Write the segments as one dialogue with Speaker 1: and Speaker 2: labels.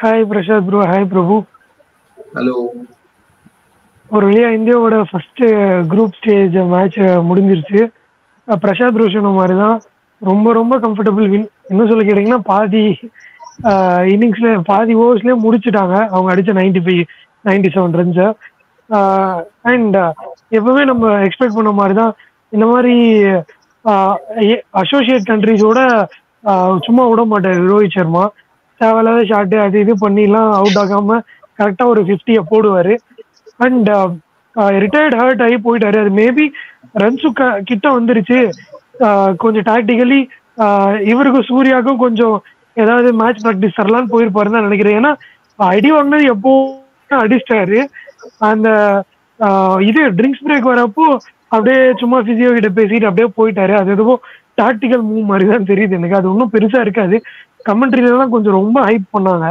Speaker 1: Hi Prasad bro, hi பிரபு.
Speaker 2: Hello.
Speaker 1: ஒரு வழியா இந்தியாவோட ஃபர்ஸ்ட் குரூப் ஸ்டேஜ் மேட்ச் முடிஞ்சிருச்சு. பிரசாத் ப்ரோ சொன்ன மாதிரி தான் ரொம்ப ரொம்ப கம்ஃபர்டபுள் வின். என்ன சொல்ல கேட்டிங்கன்னா பாதி இன்னிங்ஸ்ல பாதி ஓவர்ஸ்லேயே முடிச்சுட்டாங்க அவங்க அடித்த 97 ரன்ஸை. அண்ட் எப்பவுமே நம்ம எக்ஸ்பெக்ட் பண்ண மாதிரி தான் இந்த மாதிரி அசோசியேட் கண்ட்ரிஸோட சும்மா விட மாட்டார் ரோஹித் சர்மா. தேவையில்லாத ஷாட்டு அது இது பண்ணிலாம் அவுட் ஆகாம கரெக்டாக ஒரு 50 போடுவார். அண்ட் ரிட்டையர்ட் ஹர்ட் ஆகி போயிட்டாரு. அது மேபி ரன்ஸு கிட்ட வந்துருச்சு. கொஞ்சம் டாக்டிக்கலி இவருக்கும் சூர்யாவுக்கும் கொஞ்சம் ஏதாவது மேட்ச் ப்ராக்டிஸ் தரலான்னு போயிருப்பாருன்னு தான் நினைக்கிறேன். ஏன்னா அடி வாங்கினது எப்போ அடிச்சிட்டாரு. அந்த இது ட்ரிங்க்ஸ் பிரேக் வரப்போ அப்படியே சும்மா பிசியோ கிட்ட பேசிட்டு அப்படியே போயிட்டாரு. அது எதுவும் டாக்டிக்கல் மூவ் மாதிரி தான் தெரியுது எனக்கு. அது ஒன்றும் பெருசா இருக்காது. கமெண்ட்ரிலாம் கொஞ்சம் ரொம்ப ஹைப் பண்ணாங்க.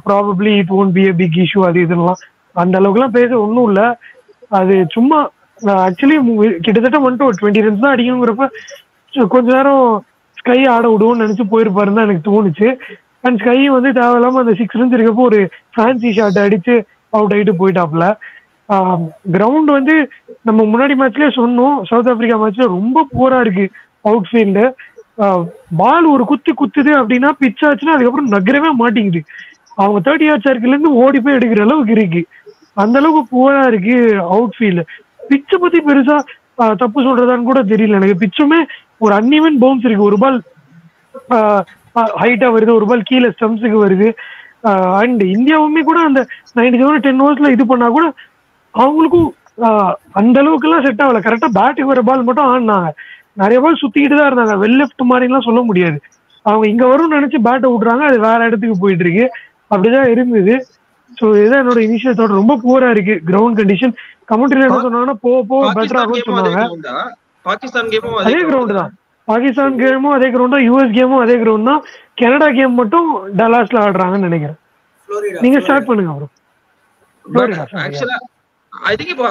Speaker 1: Probably it won't be a big issue அது இதெல்லாம் அந்த அளவுக்குலாம் பேச ஒன்றும் இல்லை. அது சும்மா ஆக்சுவலி கிட்டத்தட்ட வந்துட்டு ஒரு 20 ரன்ஸ் தான் அடிக்கணுங்கிறப்ப கொஞ்ச நேரம் ஸ்கை ஆட விடுவோம்னு நினச்சி போயிருப்பாருன்னு தான் எனக்கு தோணுச்சு. அண்ட் ஸ்கை வந்து தேவையில்லாமல் அந்த 6 ரன்ஸ் இருக்கப்போ ஒரு ஃபேன்சி ஷாட் அடித்து அவுட் ஆகிட்டு போயிட்டாப்புல. கிரவுண்ட் வந்து நம்ம முன்னாடி மேட்ச்லேயே சொன்னோம், சவுத் ஆப்பிரிக்கா மேட்ச்ல ரொம்ப போரா இருக்கு அவுட் ஃபீல்டு. பால் ஒரு குத்துது அப்படின்னா பிச் ஆச்சுன்னா அதுக்கப்புறம் நகரவே மாட்டேங்குது. அவங்க 30 யார்ட் சர்க்கிள்லேருந்து ஓடி போய் எடுக்கிற அளவுக்கு இருக்கு. அந்த அளவுக்கு போரா இருக்கு அவுட் ஃபீல்டு. பிச்சை பத்தி பெருசா தப்பு சொல்றதான்னு கூட தெரியல எனக்கு. பிச்சுமே ஒரு அன்இவன் பவுன்ஸ் இருக்கு. ஒரு பால் ஹைட்டா வருது, ஒரு பால் கீழே ஸ்டம்ப்ஸுக்கு வருது. அண்ட் இந்தியாவுமே கூட அந்த 97 10 ஓவர்ஸ்ல இது பண்ணா கூட அவங்களுக்கும் அந்த அளவுக்கு எல்லாம் செட் ஆகல. கரெக்டா பேட்டுக்கு வர பால் மட்டும் ஆடினாங்க. நிறைய பால் சுத்திக்கிட்டு தான் இருந்தாங்க. வெல் லெஃப்ட் மாதிரிலாம் சொல்ல முடியாது. அவங்க இங்க வரும்னு நினைச்சு பேட்டை விட்றாங்க, அது வேற இடத்துக்கு போயிட்டு இருக்கு. அப்படிதான் இருந்தது. ஸோ இதுதான் என்னோட இனிஷியல் தாட். ரொம்ப போரா இருக்கு கிரவுண்ட் கண்டிஷன். கமெண்ட்ரியில் என்ன சொன்னாங்கன்னா போக பெட்டர் ஆகும்னு சொன்னாங்க. அதே கிரவுண்ட் தான். பாகிஸ்தான் கேமும் அதே கிரவுண்ட் தான், யூஎஸ் கேமும் அதே கிரவுண்ட் தான். கனடா கேம் மட்டும் டல்லாஸ்ல ஆடுறாங்கன்னு நினைக்கிறேன். நீங்க ஸ்டார்ட் பண்ணுங்க ப்ரோ.
Speaker 2: I think இப்போ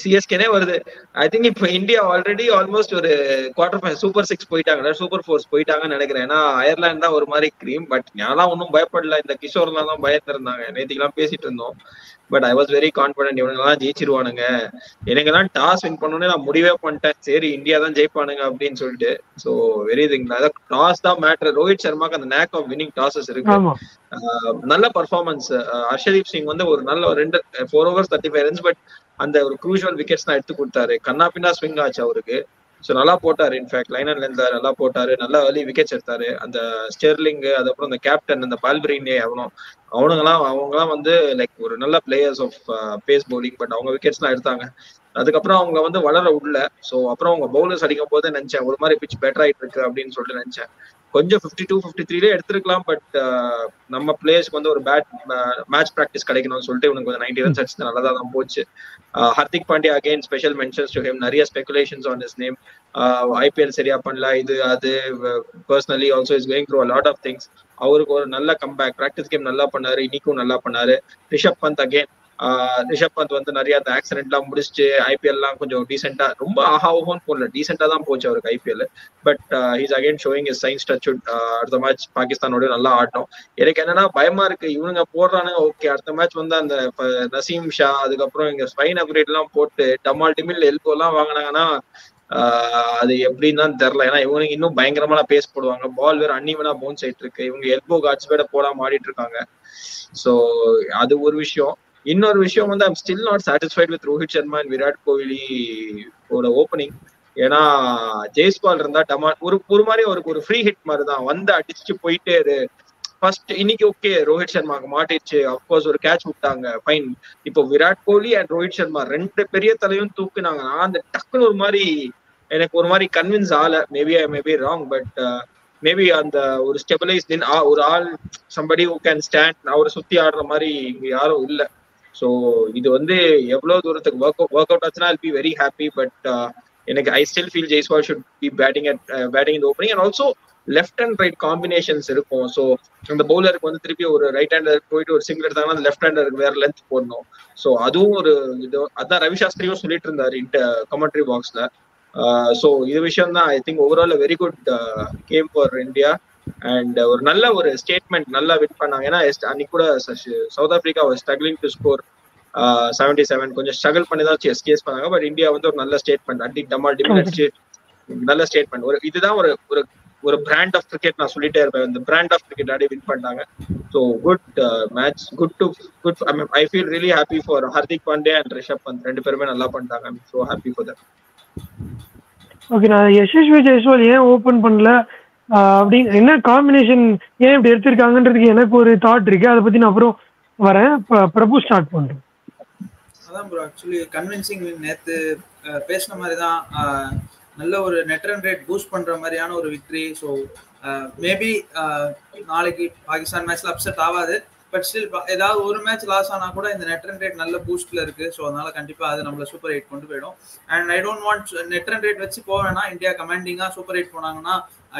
Speaker 2: சிஎஸ்கேனே வருது. ஐ திங்க் இப்போ இந்தியா ஆல்ரெடி ஆல்மோஸ்ட் ஒரு குவார்டர் ஃபைனல் சூப்பர் 6 போயிட்டாங்க, சூப்பர் 4 போயிட்டாங்கன்னு நினைக்கிறேன். ஏன்னா அயர்லாந்து தான் ஒரு மாதிரி கிரீம். பட் ஞாலாம் ஒன்றும் பயப்படல. இந்த கிஷோர்லாம் தான் பயந்துருந்தாங்க. நேற்றுக்கெல்லாம் பேசிட்டு இருந்தோம். But I was very confident இவனுங்கெல்லாம் ஜெயிச்சிருவானுங்க. எனக்குலாம் டாஸ் வின் பண்ணோன்னே நான் முடிவே பண்ணிட்டேன், சரி இந்தியா தான் ஜெயிப்பானுங்க அப்படின்னு சொல்லிட்டு. ஸோ வெரி திங் டாஸ் தான் மேட்டர். ரோஹித் சர்மாக்கு அந்த நேக் ஆஃப் வின்னிங் டாஸஸ் இருக்கு. நல்ல பர்ஃபார்மன்ஸ். ஹர்ஷதீப் சிங் வந்து ஒரு நல்ல 4 overs 35 runs. பட் அந்த ஒரு க்ரூஷியல் விக்கெட்ஸ் தான் எடுத்து கொடுத்தாரு. கண்ணா பின்னா ஸ்விங் ஆச்சு அவருக்கு. ஸோ நல்லா போட்டாரு. இன்ஃபேக்ட் லைனர் லென்த் நல்லா போட்டாரு. நல்லா ஏர்லி விக்கெட்ஸ் எடுத்தாரு. அந்த ஸ்டெர்லிங், அதுக்கப்புறம் அந்த கேப்டன் அந்த பால்பிரினே அவங்கலாம் வந்து லைக் ஒரு நல்ல players of pace bowling. But அவங்க விக்கெட்ஸ் எல்லாம் எடுத்தாங்க. அதுக்கப்புறம் அவங்க வந்து வளர உள்ள. ஸோ அப்புறம் அவங்க பவுலர்ஸ் அடிக்கும் போதே நினைச்சேன் ஒரு மாதிரி பிச் பெட்டர் ஆயிட்டு இருக்கு அப்படின்னு சொல்லிட்டு நினைச்சேன். கொஞ்சம் 52 53 எடுத்திருக்கலாம். பட் நம்ம பிளேயர்ஸ்க்கு வந்து ஒரு மேட்ச் ப்ராக்டிஸ் கிடைக்கணும்னு சொல்லிட்டு இவனுக்கு கொஞ்சம் 90 ரன்ஸ் அடிச்சு நல்லதா தான் போச்சு. Hardik Pandya again special mentions to him. நிறைய speculations on his name. IPL சரியா பண்ணல, இது அது. Personally also is going through a lot of things. அவருக்கு ஒரு நல்ல கம்பேக். ப்ராக்டிஸ் கேம் நல்லா பண்ணாரு, இன்னைக்கும் நல்லா பண்ணாரு. ரிஷப் பந்த் அகைன். ரிஷப் பந்த் வந்து நிறைய அந்த ஆக்சிடென்ட் எல்லாம் முடிச்சுட்டு ஐபிஎல் எல்லாம் கொஞ்சம் டீசென்டா, ரொம்ப ஆஹாவும் போடல, டீசென்டா தான் போச்சு அவருக்கு IPL. But he's again showing is science touch. அடுத்த மேட்ச் பாகிஸ்தானோட நல்லா ஆட்டணும். எனக்கு என்னன்னா பயமா இருக்கு, இவனுங்க போடுறானுங்க ஓகே, அடுத்த மேட்ச் வந்து அந்த நசீம் ஷா, அதுக்கப்புறம் இங்க ஸ்பைன் அப்கிரேட் எல்லாம் போட்டு டமால் டிமில் எல்போ எல்லாம் வாங்கினாங்கன்னா அது எப்படின்னு தான் தெரியல. ஏன்னா இவனுக்கு இன்னும் பயங்கரமான பேஸ் போடுவாங்க. பால் வேற அன்னிவனா பவுன்ஸ் ஆயிட்டு இருக்கு. இவங்க எல்போ காட்ஸ் வேற போடாம ஆடிட்டு இருக்காங்க. ஸோ அது ஒரு விஷயம். இன்னொரு விஷயம் வந்து I'm still not satisfied with Rohit Sharma and Virat Kohli opening. ஏன்னா ஜெய்ஸ்வால் இருந்தா ஒரு மாதிரி அவருக்கு ஒரு ஃப்ரீ ஹிட் மாதிரி தான் வந்து அடிச்சுட்டு போயிட்டே இரு. ஃபர்ஸ்ட் இன்னைக்கு ஓகே ரோஹித் சர்மாக்கு மாட்டிடுச்சு, அப்கோர்ஸ் ஒரு கேட்ச் விட்டாங்க, ஃபைன். இப்போ விராட் கோலி அண்ட் ரோஹித் சர்மா 2 பெரிய தலையும் தூக்குனாங்க. அந்த டக்குன்னு ஒரு மாதிரி எனக்கு ஒரு மாதிரி கன்வின்ஸ் ஆகல. Maybe I may be wrong. But maybe அந்த ஒரு ஸ்டெபிலைஸ் ஒரு ஆள் சம்படி ஹூ கேன் ஸ்டாண்ட் அவரை சுத்தி ஆடுற மாதிரி இங்க யாரும் இல்லை. ஸோ இது வந்து எவ்வளவு தூரத்துக்கு ஒர்க் அவுட் ஆச்சுன்னா I'll be very happy. But எனக்கு I still feel Jaiswal should be batting in opening. And also left and right combinations இருக்கும். ஸோ அந்த பவுலருக்கு வந்து திருப்பி ஒரு ரைட் ஹேண்டர் போயிட்டு ஒரு சிங்கிள் எடுத்தாங்கன்னா அந்த லெஃப்ட் ஹேண்டருக்கு வேற லென்த் போடணும். ஸோ அதுவும் ஒரு இது. அதான் ரவி சாஸ்திரியும் சொல்லிட்டு இருந்தாரு கமெண்ட்ரி பாக்ஸ்ல. ஸோ இது விஷயம் தான் I think overall very good game for India. And ஒரு நல்ல ஒரு ஸ்டேட்மெண்ட் நல்லா வின் பண்ணாங்க. ஏன்னா அன்னைக்கு கூட south Africa struggling to score 77 கொஞ்சம் ஸ்ட்ரகிள் பண்ணி தான் கேஸ் பண்ணாங்க. பட் இந்தியா வந்து ஒரு நல்ல ஸ்டேட்மெண்ட் அடி டமால் டிமில் அடிச்சு நல்ல ஸ்டேட்மெண்ட். ஒரு இதுதான் ஒரு ஒரு ஒரு பிராண்ட் ஆஃப் கிரிக்கெட் நான் சொல்லிட்டே இருப்பேன். இந்த பிராண்ட் ஆஃப் கிரிக்கெட் ஆடி வின் பண்ணிட்டாங்க. So good match, good I feel really happy for Hardik Pandey and Rishabh Pant. ரெண்டு பேருமே நல்லா பண்ணிட்டாங்க. I'm so happy for that.
Speaker 1: Okay, நான் யசஸ்வி ஜெய்ஸ்வால் ஏன் ஓப்பன் பண்ணல அப்படின்னு என்ன காம்பினேஷன் ஏன் இப்படி எடுத்திருக்காங்கன்றதுக்கு எனக்கு ஒரு தாட் இருக்கு. அதை பத்தி நான் அப்புறம் வரேன். பிரபு ஸ்டார்ட் பண்றேன்.
Speaker 3: அதான் ப்ரோ, ஆக்சுவலி கன்வின்சிங் நேற்று பேசின மாதிரி தான். நல்ல ஒரு நெட் ரன் ரேட் பூஸ்ட் பண்ற மாதிரியான ஒரு விக்டரி. ஸோ மேபி நாளைக்கு பாகிஸ்தான் மேட்ச்ல அப்செட் ஆகாது. பட் ஸ்டில் ஏதாவது ஒரு மேட்ச் லாஸ் ஆனா கூட இந்த நெட் ரன் ரேட் நல்ல பூஸ்ட்ல இருக்கு. ஸோ அதனால கண்டிப்பா அது நம்மள சூப்பர் 8 கொண்டு போயிடும். And I don't want net run rate வச்சு போவேன்னா, இந்தியா கமாண்டிங்கா சூப்பர் 8 போனாங்கன்னா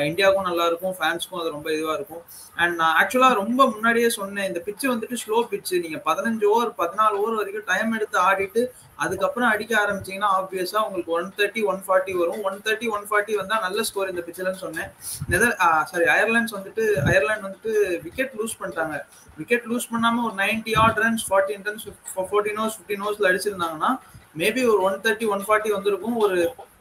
Speaker 3: இந்தியாவுக்கும் நல்லா இருக்கும், ஃபேன்ஸ்க்கும் அது ரொம்ப இதுவா இருக்கும். அண்ட் நான் ஆக்சுவலா ரொம்ப முன்னாடியே சொன்னேன், இந்த பிச்சு வந்துட்டு ஸ்லோ பிச்சு. நீங்க 15 ஓவர் 14 ஓவர் வரைக்கும் டைம் எடுத்து ஆடிட்டு அதுக்கப்புறம் அடிக்க ஆரம்பிச்சீங்கன்னா ஆப்வியஸா உங்களுக்கு 130 140 வரும். 130 140 வந்தா நல்ல ஸ்கோர் இந்த பிச்சிலன்னு சொன்னேன். அயர்லாந்து வந்துட்டு விக்கெட் லூஸ் பண்ணிட்டாங்க. விக்கெட் லூஸ் பண்ணாம ஒரு 90 ஆட் ரன்ஸ் 14 ரன்ஸ் 14 ஓவர்ஸ் 15 ஓவர்ஸ்ல அடிச்சிருந்தாங்கன்னா மேபி ஒரு 130 140 வந்திருக்கும். ஒரு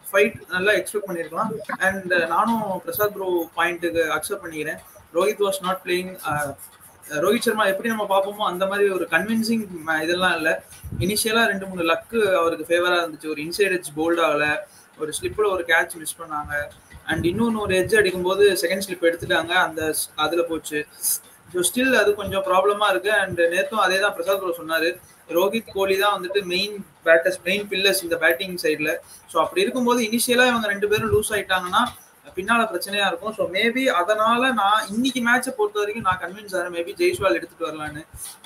Speaker 3: ஃபைட் நல்லா எக்ஸ்பெக்ட் பண்ணிருக்கலாம். அண்ட் நானும் பிரசாத் ப்ரோ பாயிண்ட்டுக்கு அக்செப்ட் பண்ணிக்கிறேன். Rohit was not playing. Rohit Sharma எப்படி நம்ம பார்ப்போமோ அந்த மாதிரி ஒரு கன்வின்சிங் இதெல்லாம் இல்லை. இனிஷியலா 2-3 லக்கு அவருக்கு ஃபேவரா இருந்துச்சு. ஒரு இன்சைட் எட்ஜ் போல்ட் ஆகல, ஒரு ஸ்லிப்ல ஒரு கேட்ச் மிஸ் பண்ணாங்க. அண்ட் இன்னொன்று ஒரு எட்ஜ் அடிக்கும்போது செகண்ட் ஸ்லிப் எடுத்துட்டாங்க, அந்த அதுல போச்சு. ஸோ ஸ்டில் அது கொஞ்சம் ப்ராப்ளமா இருக்கு. அண்ட் நேற்றும் அதே தான் பிரசாத் ப்ரோ சொன்னாரு, ரோஹித் கோலி தான் வந்துட்டு மெயின் பில்லர்ஸ் இந்த பேட்டிங் சைட்ல. ஸோ அப்படி இருக்கும்போது இனிஷியலா இவங்க 2 பேரும் லூஸ் ஆயிட்டாங்கன்னா பின்னால பிரச்சனையா இருக்கும். ஸோ மேபி அதனால நான் இன்னைக்கு மேட்சை பொறுத்த வரைக்கும் நான் கன்வின்ஸ் ஆகிறேன் மேபி ஜெய்ஸ்வால் எடுத்துட்டு வரலான்னு.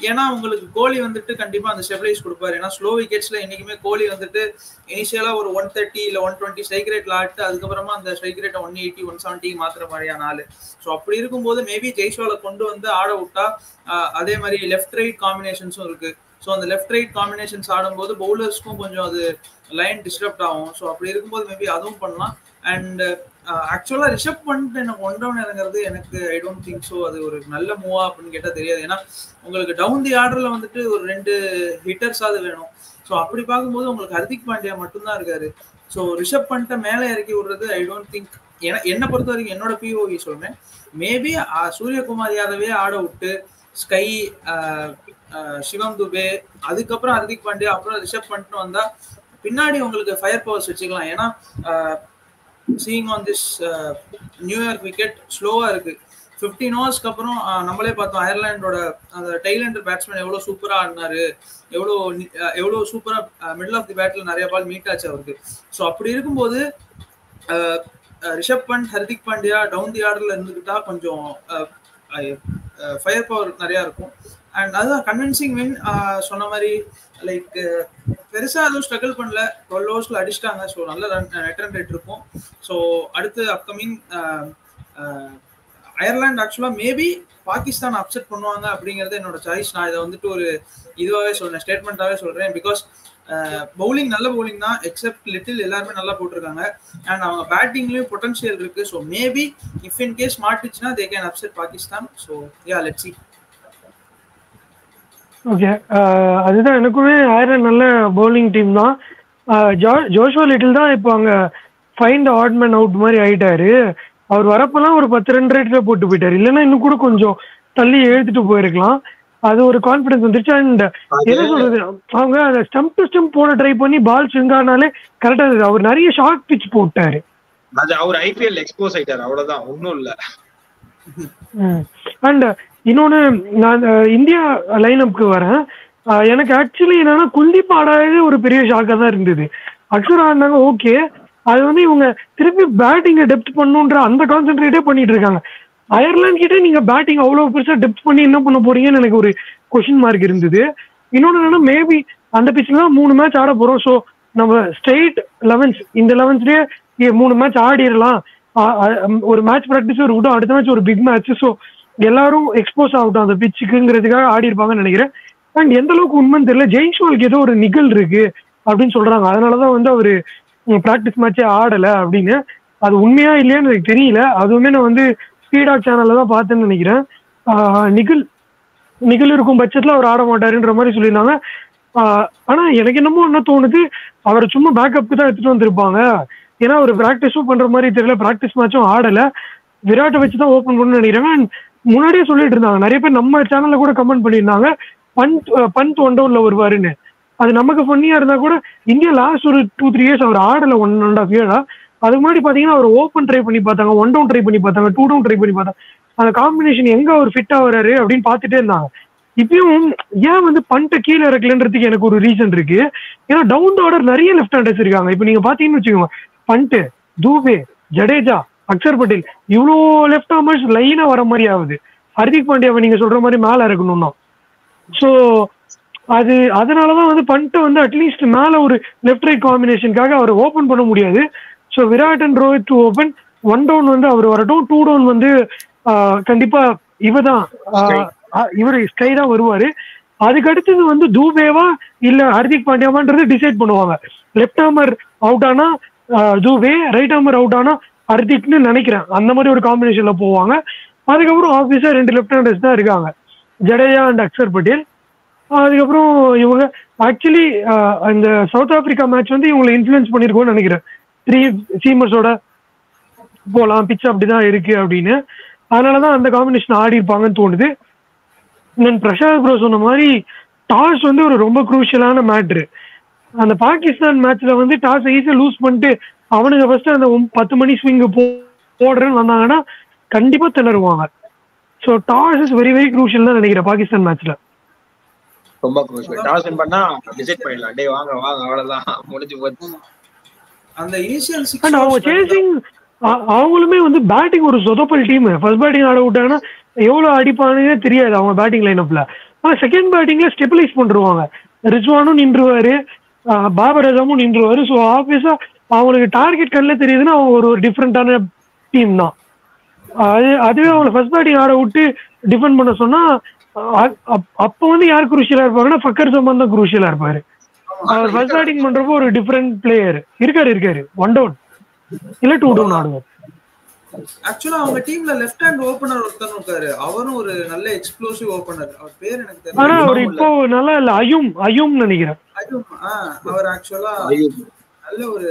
Speaker 3: ஏன்னா உங்களுக்கு கோலி வந்துட்டு கண்டிப்பா அந்த ஸ்டெபிலைஸ் கொடுப்பாரு. ஏன்னா ஸ்லோ விக்கெட்ஸ்ல என்னைக்குமே கோலி வந்துட்டு இனிஷியலா ஒரு 130 இல்ல 120 ஸ்ட்ரைக் ரேட்ல ஆட்டு அதுக்கப்புறமா அந்த ஸ்ட்ரைக் ரேட்டை 180 170 மாத்திர மாதிரியான ஆளு. ஸோ அப்படி இருக்கும்போது மேபி ஜெய்ஸ்வாலை கொண்டு வந்து ஆட விட்டா அதே மாதிரி லெஃப்ட் ரைட் காம்பினேஷன்ஸும் இருக்கு. ஸோ அந்த லெஃப்ட் ரைட் காம்பினேஷன்ஸ் ஆடும்போது பவுலர்ஸ்க்கும் கொஞ்சம் அது லைன் டிஸ்டர்ப்ட் ஆகும். ஸோ அப்படி இருக்கும்போது மேபி அதுவும் பண்ணலாம். அண்ட் ஆக்சுவலா ரிஷப் பண்ட் எனக்கு 1 டவுன் இறங்குறது எனக்கு ஐ டோன்ட் திங்க் ஸோ அது ஒரு நல்ல மூவா அப்படின்னு கேட்டா தெரியாது. ஏன்னா உங்களுக்கு டவுன் தி ஆர்டர்ல வந்துட்டு ஒரு 2 ஹிட்டர்ஸாவது வேணும். ஸோ அப்படி பார்க்கும்போது உங்களுக்கு ஹர்திக் பாண்டியா மட்டும்தான் இருக்காரு. ஸோ ரிஷப் பண்ட்டை மேலே இறக்கி விடுறது ஐ டோன்ட் திங்க். என்னை பொறுத்த வரைக்கும் என்னோட பிஓவி சொல்றேன், மேபி சூரியகுமார் யாதவே ஆட விட்டு ஸ்கை சிவம் துபே அதுக்கப்புறம் ஹர்திக் பாண்டியா அப்புறம் ரிஷப் பண்ட்னு வந்தா பின்னாடி உங்களுக்கு ஃபயர் பவர்ஸ் வச்சுக்கலாம். ஏன்னா seeing on this New York wicket ஸ்லோவா இருக்கு. 15 ஓவர்ஸ்க்கு அப்புறம் நம்மளே பார்த்தோம் அயர்லாண்டோட அந்த டெய்லண்டர் பேட்ஸ்மேன் எவ்வளவு சூப்பரா ஆடினாரு, எவ்வளவு சூப்பரா மிடில் ஆஃப் தி பேட்ல நிறைய பால் மீட் ஆச்சு அவருக்கு. ஸோ அப்படி இருக்கும்போது ரிஷப் பண்ட் ஹர்திக் பாண்டியா டவுன் தி ஆர்டர்ல இருந்துக்கிட்டா கொஞ்சம் ஃபயர் பவர் நிறைய இருக்கும். அண்ட் அதுதான் கன்வின்சிங் வின் சொன்ன மாதிரி. லைக் பெருசா அதுவும் ஸ்ட்ரகிள் பண்ணல, 12 ஓவர்ஸ்ல அடிச்சிட்டாங்க. ஸோ நல்ல நெட் ரன் ரேட் இருக்கும். ஸோ அடுத்து அப்கமிங் அயர்லாந்து ஆக்சுவலா மேபி பாகிஸ்தான் அப்செட் பண்ணுவாங்க அப்படிங்கிறது என்னோட சாய்ஸ். நான் இதை வந்துட்டு ஒரு இதுவாகவே சொல்றேன், ஸ்டேட்மெண்ட்டாவே சொல்றேன். பிகாஸ் பவுலிங் நல்ல பவுலிங் தான், எக்ஸப்ட் லிட்டில் எல்லாருமே நல்லா போட்டிருக்காங்க. அண்ட் அவங்க பேட்டிங்லயும் பொட்டன்ஷியல் இருக்கு. So maybe if in case மாட்டுச்சுன்னா they can upset Pakistan. So yeah let's see.
Speaker 1: Okay, அதுதான் எனக்குமே அயர்லாந்து நல்ல பவுலிங் டீம் தான். ஜோஷுவா லிட்டில் தான் இப்போ அங்கே ஃபைண்ட் ஆட் மேன் அவுட் மாதிரி ஆயிட்டாரு. அவர் வரப்பெல்லாம் ஒரு 10 ரன் ரேட்ல போட்டு போயிட்டாரு. இல்லைன்னா இன்னும் கூட கொஞ்சம் தள்ளி எழுதிட்டு போயிருக்கலாம். அது ஒரு கான்ஃபிடன்ஸ் வந்துருச்சு. அண்ட் என்ன சொல்றது, அவங்க அந்த ஸ்டம்ப் டு ஸ்டம்ப் போட ட்ரை பண்ணி பால் ஸ்விங் ஆனாலே கரெக்டா இருந்தது. அவர் நிறைய ஷார்ட் பிச் போட்டாரு.
Speaker 2: அது அவர் ஐபிஎல் எக்ஸ்போஸ் ஆயிட்டாரு, அவ்வளவுதான், ஒன்றும் இல்லை.
Speaker 1: அண்ட் இன்னொன்னு, நான் இந்தியா லைனப்க்கு வரேன். எனக்கு ஆக்சுவலி என்னன்னா குல்தீப் ஆடாதே ஒரு பெரிய ஷாக்கா தான் இருந்தது. அக்ஷர் ஆடினாங்க, ஓகே. அது வந்து இவங்க திருப்பி பேட்டிங்கை டெப்த் பண்ணுன்ற அந்த கான்சென்ட்ரேட்டே பண்ணிட்டு இருக்காங்க. அயர்லாந்து கிட்டே நீங்க பேட்டிங் அவ்வளவு பெருசா டெப்த் பண்ணி என்ன பண்ண போறீங்கன்னு எனக்கு ஒரு கொஸ்டின் மார்க் இருந்தது. இன்னொன்னு என்னன்னா, மேபி அந்த பிச்சில் தான் 3 மேட்ச் ஆட போறோம். ஸோ நம்ம ஸ்ட்ரெயிட் 11s இந்த 11ஸ்லயே 3 மேட்ச் ஆடிடலாம். ஒரு மேட்ச் ப்ராக்டிஸ் ஒரு விட்டோம், அடுத்த மேட்ச் ஒரு பிக் மேட்ச். ஸோ எல்லாரும் எக்ஸ்போஸ் ஆகட்டும் அந்த பிச்சுக்குங்கிறதுக்காக ஆடி இருப்பாங்கன்னு நினைக்கிறேன். அண்ட் எந்த அளவுக்கு உண்மைன்னு தெரியல, ஜெய்ஸ்வாலுக்கு ஏதோ ஒரு நிகழ் இருக்கு அப்படின்னு சொல்றாங்க. அதனாலதான் வந்து அவரு ப்ராக்டிஸ் மேட்சே ஆடல அப்படின்னு. அது உண்மையா இல்லையான்னு எனக்கு தெரியல. அதுவுமே நான் வந்து ஸ்பீடாக் சேனல்ல தான் பார்த்தேன்னு நினைக்கிறேன். நிகில் இருக்கும் பட்சத்துல அவர் ஆட மாட்டாருன்ற மாதிரி சொல்லியிருந்தாங்க. ஆனா எனக்கு என்னமோ என்ன தோணுது, அவர் சும்மா பேக்கப்புக்கு தான் எடுத்துட்டு வந்திருப்பாங்க. ஏன்னா அவர் பிராக்டிஸும் பண்ற மாதிரி தெரியல, பிராக்டிஸ் மேட்சும் ஆடல, விராட்டை வச்சுதான் ஓப்பன் பண்ணணும்னு நினைக்கிறாங்க. முன்னாடியே சொல்லிட்டு இருந்தாங்க, நிறைய பேர் நம்ம சேனல்ல கூட கமெண்ட் பண்ணியிருந்தாங்க பந்த் 1 டவுன்ல வருவாருன்னு. அது நமக்கு ஃபன்னியா இருந்தா கூட இந்தியா லாஸ்ட் ஒரு 2-3 இயர்ஸ் அவர் ஆடல 1.5 இயரா. அதுக்கு முன்னாடி பாத்தீங்கன்னா அவர் ஓப்பன் ட்ரை பண்ணி பார்த்தாங்க, 1 டவுன் ட்ரை பண்ணி பார்த்தாங்க, 2 டவுன் ட்ரை பண்ணி பார்த்தாங்க. அந்த காம்பினேஷன் எங்க அவர் ஃபிட் ஆகுறாரு அப்படின்னு பார்த்துட்டே இருந்தாங்க. இப்பயும் ஏன் வந்து பண்ட்டை கீழே இறக்கலன்றதுக்கு எனக்கு ஒரு ரீசன் இருக்கு. ஏன்னா டவுன் ஆர்டர் நிறைய லெஃப்ட் ஹேண்டர்ஸ் இருக்காங்க. இப்ப நீங்க பாத்தீங்கன்னு வச்சுக்கோங்க, பண்ட்டு, தூபே, ஜடேஜா, அக்ஷர் பட்டேல், இவ்வளோ லெஃப்ட் ஆர்மர்ஸ் லைனா வர மாதிரி ஆகுது. ஹர்திக் பாண்டியாவை நீங்க சொல்ற மாதிரி மேல இறக்கணும்னா, ஸோ அதனாலதான் வந்து பண்ட்டை வந்து அட்லீஸ்ட் மேல ஒரு லெஃப்ட் ரைட் காம்பினேஷனுக்காக அவர் ஓபன் பண்ண முடியாது. So Virat and Rohit to open. 1 down வந்து அவர் வரட்டும், 2 டவுன் வந்து கண்டிப்பா இவர் ஸ்கை தான் வருவாரு. அதுக்கு அடுத்தது வந்து தூபேவா இல்ல ஹர்திக் பாண்டியாவான்றது டிசைட் பண்ணுவாங்க. லெஃப்ட் ஆர்மர் அவுட் ஆனா தூபே, ரைட் ஆர்மர் அவுட் ஆனா ஹர்திக்னு நினைக்கிறேன். அந்த மாதிரி ஒரு காம்பினேஷன்ல போவாங்க. அதுக்கப்புறம் ஆப்வியஸா 2 லெஃப்ட் ஹேண்டர்ஸ் தான் இருக்காங்க, ஜடேஜா அண்ட் அக்ஷர் பட்டேல். அதுக்கப்புறம் இவங்க ஆக்சுவலி இந்த சவுத் ஆப்பிரிக்கா மேட்ச் வந்து இவங்களை இன்ஃபுளுன்ஸ் பண்ணிருக்கோம்னு நினைக்கிறேன். 3 சீமர்ஸோட போலாம், பிச் அப்படிதான் இருக்கு அப்படின்னு. அதனாலதான் அந்த காம்பினேஷன் ஆடி இருப்பாங்கன்னு தோணுது. பிரசாத் ப்ரோ சொன்ன மாதிரி டாஸ் வந்து ஒரு ரொம்ப குரூஷியலான மேட்ரு. அந்த பாகிஸ்தான் மேட்ச்ல வந்து டாஸ் ஈஸியா லூஸ் பண்ணிட்டு அவனுக்கு ஃபர்ஸ்ட் அந்த 10 மணி ஸ்விங் போடுறேன்னு வந்தாங்கன்னா கண்டிப்பா திணறுவாங்க. So toss is very very crucial தான் நினைக்கிறேன் பாகிஸ்தான் மேட்ச்ல.
Speaker 2: ரொம்ப குரூஷியல். டாஸ் வின் பண்ணா டிசைட் பண்ணிடலாம், டேய் வாங்க வாங்க அவ்வளவுதான் முடிஞ்சு போச்சு.
Speaker 3: அந்த இனிஷியல் 6
Speaker 1: அண்ட் அவங்க சேசிங் அவங்களுமே வந்து பேட்டிங் ஒரு சொதப்பல் டீம். ஃபர்ஸ்ட் பேட்டிங் ஆட விட்டாங்கன்னா எவ்வளவு அடிப்பானுன்னே தெரியாது அவங்க பேட்டிங் லைனப்ல. ஆனா செகண்ட் பேட்டிங்ல ஸ்டெபிலைஸ் பண்ணிருவாங்க. ரிஸ்வானும் நின்றுவாரு, பாபர் அசாமும் நின்றுவாரு. ஸோ ஆப்வியஸா அவங்களுக்கு டார்கெட் கண்ணில் தெரியுதுன்னா அவங்க ஒரு டிஃப்ரெண்டான டீம் தான். அதுவே அவங்களை ஃபர்ஸ்ட் பேட்டிங் ஆட விட்டு டிஃபெண்ட் பண்ண சொன்னா அப்போ வந்து யார் குரூஷியலா இருப்பாங்கன்னா ஃபக்கர் ஜமான் தான் குரூஷியலா இருப்பாரு. அவர் ஃபர்ஸ்ட் பேட்டிங் பண்றப்போ ஒரு டிஃப்ரெண்ட் பிளேயர் இருக்காரு 1 டவுன் இல்ல 2 டவுன் ஆடுவார்.
Speaker 3: ஆக்சுவலா அவங்க டீம்ல லெஃப்ட் ஹேண்ட் ஓபனர் ஒருத்தர் இருக்காரு, அவரும் ஒரு நல்ல எக்ஸ்ப்ளோசிவ் ஓபனர். அவர் பேர் எனக்கு தெரியல,
Speaker 1: ஆனா அவர் இப்போ நல்லா இல்ல, அயூம் நினைக்கிறேன்.
Speaker 3: அவர் ஆக்சுவலா நல்ல ஒரு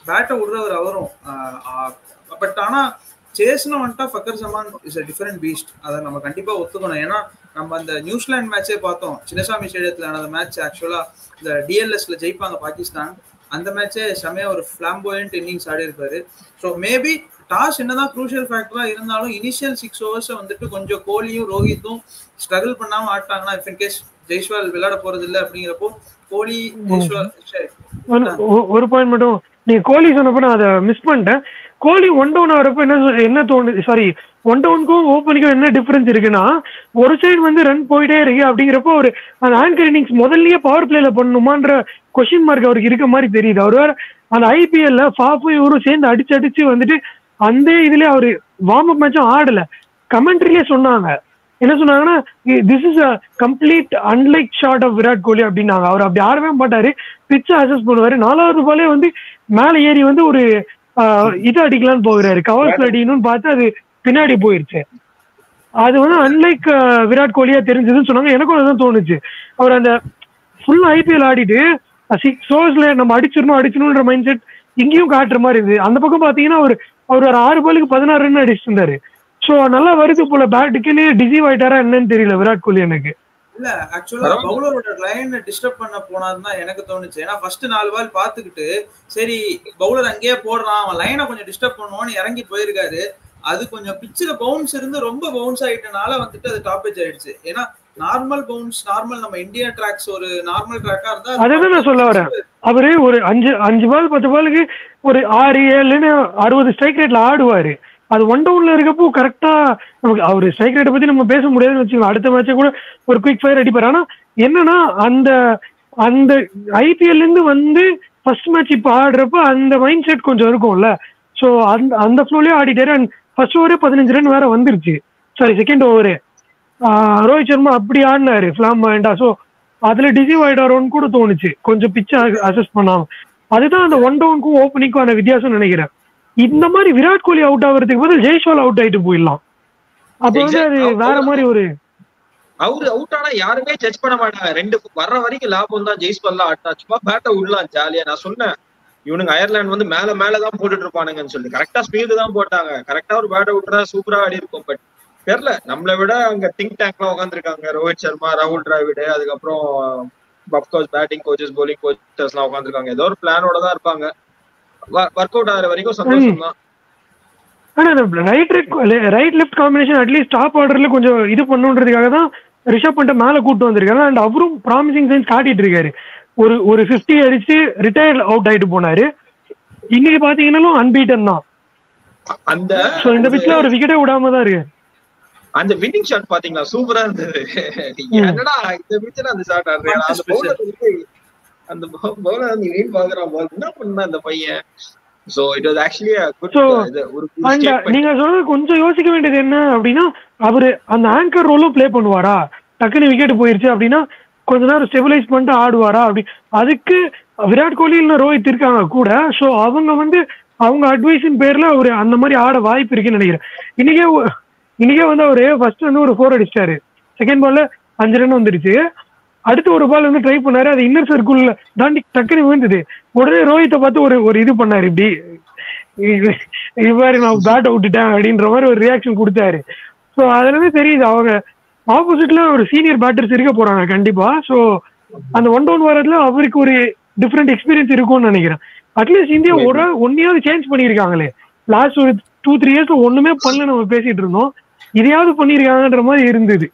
Speaker 3: பேட்டை விடுறவர் அவரும். பட் ஆனா சேஸ்னு வந்துட்டா fucker Zaman is a different beast. அதை நம்ம கண்டிப்பா ஒத்துக்கணும். ஏன்னா நம்ம அந்த நியூசிலாந்து மேட்சே பார்த்தோம், சின்னசாமி ஸ்டேடியத்துல நடந்த மேட்ச். ஆக்சுவலா இந்த டிஎல்எஸ்ல ஜெயிப்பாங்க பாகிஸ்தான், அந்த மேட்சே செமையா ஒரு ஃபிளாம்போயன்ட் இன்னிங்ஸ் ஆடி இருப்பாரு. ஸோ மேபி டாஸ் என்னதான் குரூஷியல் ஃபேக்டரா இருந்தாலும் இனிஷியல் 6 ஓவர்ஸ் வந்துட்டு கொஞ்சம் கோலியும் ரோஹித்தும் ஸ்ட்ரகிள் பண்ணாம ஆட்டாங்கன்னா, இஃப் இன் கேஸ் ஜெய்ஸ்வால் விளையாட போறது இல்லை அப்படிங்கிறப்போ கோலி
Speaker 1: ஒரு பாயிண்ட் மட்டும் நீங்க கோலி சொன்னப்ப நான் அதை மிஸ் பண்ணிட்டேன். கோலி 1 டவுன் ஆகிறப்ப என்ன தோணுது, சாரி 1 டவுனுக்கும் ஓப்பனிக்கும் என்ன டிஃபரன்ஸ் இருக்குன்னா, ஒரு சைடு வந்து ரன் போயிட்டே இருக்கு அப்படிங்கிறப்போ ஒரு அந்த ஆங்கர் இன்னிங்ஸ் முதல்லயே பவர் பிளேல பண்ணணுமான்ற கொஸ்டின் மார்க் அவருக்கு இருக்க மாதிரி தெரியுது. அவர் வேற அந்த ஐபிஎல்ல ஃபாஃபும் இவரும் சேர்ந்து அடிச்சு வந்துட்டு அந்த இதுல அவரு வார்ம் அப் மேட்சும் ஆடல. கமெண்ட்ரிலே சொன்னாங்க, என்ன சொன்னாங்கன்னா, this is a complete unlike shot of Virat Kohli அப்படின்னாங்க. அவர் அப்படி ஆடவே மாட்டாரு, பிச்சை அசஸ் பண்ணுவாரு. 4வது பாலே வந்து மேல ஏறி வந்து ஒரு இது அடிக்கலான்னு போகிறாரு, கவர்ஸ் அடிக்கணும்னு பார்த்து அது பின்னாடி போயிருச்சு. அது வந்து அன்லைக் விராட் கோலியா தெரிஞ்சதுன்னு சொன்னாங்க. எனக்கும் அதுதான் தோணுச்சு. அவர் அந்த ஃபுல் ஐபிஎல் ஆடிட்டு 6 ஓவர்ஸ்ல நம்ம அடிச்சிடணும்ன்ற மைண்ட் செட் இங்கேயும் காட்டுற மாதிரி இருந்தது. அந்த பக்கம் பாத்தீங்கன்னா அவர் ஒரு 6 பாலுக்கு 16 ரன் அடிச்சுட்டு இருந்தாரு. ஸோ நல்லா வருது போல பேட்டுக்குன்னு டிசீவ் ஆயிட்டாரா என்னன்னு தெரியல விராட் கோலி. எனக்கு
Speaker 3: இல்ல ஆக்சுவலா பவுலரோட லைன் டிஸ்டர்ப் பண்ண போனாருன்னா எனக்கு தோணுச்சு. ஏன்னா ஃபர்ஸ்ட் 4 பால் பாத்துக்கிட்டு சரி பவுலர் அங்கேயே போடுறான், அவன் லைனை கொஞ்சம் டிஸ்டர்ப் பண்ணுவான்னு இறங்கி போயிருக்காரு. அது கொஞ்சம் பிச்சில் பவுன்ஸ் இருந்து ரொம்ப பவுன்ஸ் ஆயிட்டனால வந்துட்டு அது டாப்பேஜ் ஆயிடுச்சு. ஏன்னா நார்மல் பவுன்ஸ், நார்மல் நம்ம இந்தியா ட்ராக்ஸ் ஒரு நார்மல் ட்ராக்கா இருந்தா
Speaker 1: அதான் நான் சொல்ல வரேன். அவரு ஒரு 5 பால் 10 பாலுக்கு ஒரு 6-7ன்னு 60 ஸ்ட்ரைக் ரேட்ல ஆடுவாரு. அது 1 டவுன்ல இருக்கப்போ கரெக்டா நமக்கு அவர் ஸ்ட்ரைக் ரேட்டை பத்தி நம்ம பேச முடியாதுன்னு வச்சுக்கோங்க. அடுத்த மேட்சை கூட ஒரு குயிக் ஃபயர் அடிப்பாரு. ஆனா என்னன்னா அந்த ஐபிஎல்ல இருந்து வந்து ஃபர்ஸ்ட் மேட்ச் இப்ப ஆடுறப்ப அந்த மைண்ட் செட் கொஞ்சம் இருக்கும்ல. ஸோ அந்த ஃப்ளோலயே ஆடிட்டாரு. அண்ட் ஃபர்ஸ்ட் ஓவரே 15 ரன் வேற வந்துருச்சு, sorry second over. Rohit Sharma அப்படி ஆடினாரு ஃபிளாம் வேண்டா. ஸோ அதுல டிசீவ் ஆயிடாரோன்னு கூட தோணுச்சு, கொஞ்சம் பிச்சை அசஸ் பண்ணாம. அதுதான் அந்த 1 டவுனுக்கும் ஓப்பனிங்க்கும் அந்த வித்தியாசம் நினைக்கிறேன். இந்த மாதிரி விராட் கோலி அவுட் ஆகிறதுக்கு பதில் ஜெய்ஸ்வால் அவுட் ஆயிட்டு போயிடலாம். அப்ப வந்து அது வேற மாதிரி ஒரு
Speaker 2: அவரு அவுட் ஆனா யாருமே ஜட்ஜ் பண்ண மாட்டாங்க. 2 வர்ற வரைக்கும் லாபம் தான். ஜெய்ஸ்வால்லாம் ஆட்டா சும்மா பேட்டை விடலாம் ஜாலியா. நான் சொன்னேன் இவனுங்க அயர்லாந்து வந்து மேலதான் போட்டுட்டு இருப்பானுங்கன்னு சொல்லி. கரெக்டா ஸ்பீடு தான் போட்டாங்க. கரெக்டா ஒரு பேட்டை விட்டுறா சூப்பரா ஆடி இருக்கும். பட் தெரியல, நம்மளை விட அங்க திங்க் டேங்க்லாம் உட்காந்துருக்காங்க. ரோஹித் சர்மா, ராகுல் டிராவிட், அதுக்கப்புறம் of course batting coaches, bowling coaches எல்லாம் உட்காந்துருக்காங்க. ஏதோ ஒரு பிளானோட தான் இருப்பாங்க. ஒர்க் அவுட் ஆகிற வரைக்கும் சந்தோஷம் தான்.
Speaker 1: ஆனா right left combination at least top ஆர்டர்ல கொஞ்சம் இது பண்ணுன்றதுக்காக தான் ரிஷப் பண்ட மேல கூட்டு வந்திருக்காங்க. அண்ட் அவரும் ப்ராமிசிங் சைன்ஸ் காட்டிட்டு இருக்காரு. ஒரு 50 அடிச்சு ரிட்டையர்ட் அவுட் ஆயிட்டு போனாரு. இன்னைக்கு பாத்தீங்கன்னா அன்பீட்டன் தான்.
Speaker 2: அந்த
Speaker 1: இந்த பிட்ச்ல ஒரு விக்கெட்டே விடாம தான் இருக்கு.
Speaker 2: அந்த வின்னிங் ஷாட் பாத்தீங்களா, சூப்பரா இருந்தது. என்னடா இந்த பிட்ச்ல அந்த ஷாட் ஆடுறான், அந்த பவுலர் அந்த பவுலர் வந்து நீ பாக்குறான் பால் என்ன பண்ணா அந்த பையன். So it was actually a good ஒரு ஸ்டேட்மென்ட்.
Speaker 1: நீங்க சொல்றது கொஞ்சம் யோசிக்க வேண்டியது என்ன அப்படின்னா, அவரு அந்த ஆங்கர் ரோலும் ப்ளே பண்ணுவாரா? டக்குன்னு விக்கெட் போயிருச்சு அப்படின்னா கொஞ்ச நேரம் ஸ்டெபிலைஸ் பண்ணிட்டு ஆடுவாரா? அப்படி அதுக்கு விராட் கோலி இல்ல ரோஹித் இருக்காங்க கூட. ஸோ அவங்க வந்து அவங்க அட்வைஸின் பேர்ல ஒரு அந்த மாதிரி ஆட வாய்ப்பு இருக்குன்னு நினைக்கிறேன். இன்னைக்கே வந்து அவரு ஃபர்ஸ்ட் வந்து ஒரு 4 அடிச்சிட்டாரு. செகண்ட் பால்ல 5 ரன் வந்துருச்சு. அடுத்து ஒரு பால் வந்து ட்ரை பண்ணாரு, அது இன்னர் சர்க்கிள்ல தாண்டி டக்குன்னு விழுந்தது. உடனே ரோஹித்தை பார்த்து ஒரு இது பண்ணாரு, இப்படி இவ்வாறு நான் பேட் விட்டுட்டேன் அப்படின்ற மாதிரி ஒரு ரியாக்ஷன் கொடுத்தாரு. ஸோ அதுல இருந்து தெரியுது அவங்க ஆப்போசிட்ல ஒரு சீனியர் பேட்டர்ஸ் இருக்க போறாங்க கண்டிப்பா. ஸோ அந்த 1 down வரதுல அவருக்கு ஒரு டிஃப்ரெண்ட் எக்ஸ்பீரியன்ஸ் இருக்கும்னு நினைக்கிறேன். அட்லீஸ்ட் இந்தியா ஒன்னையாவது சேஞ்ச் பண்ணியிருக்காங்களே. லாஸ்ட் ஒரு 2-3 இயர்ஸ்ல ஒண்ணுமே பண்ணல நம்ம பேசிட்டு இருந்தோம். இதையாவது பண்ணிருக்காங்கன்ற மாதிரி இருந்தது.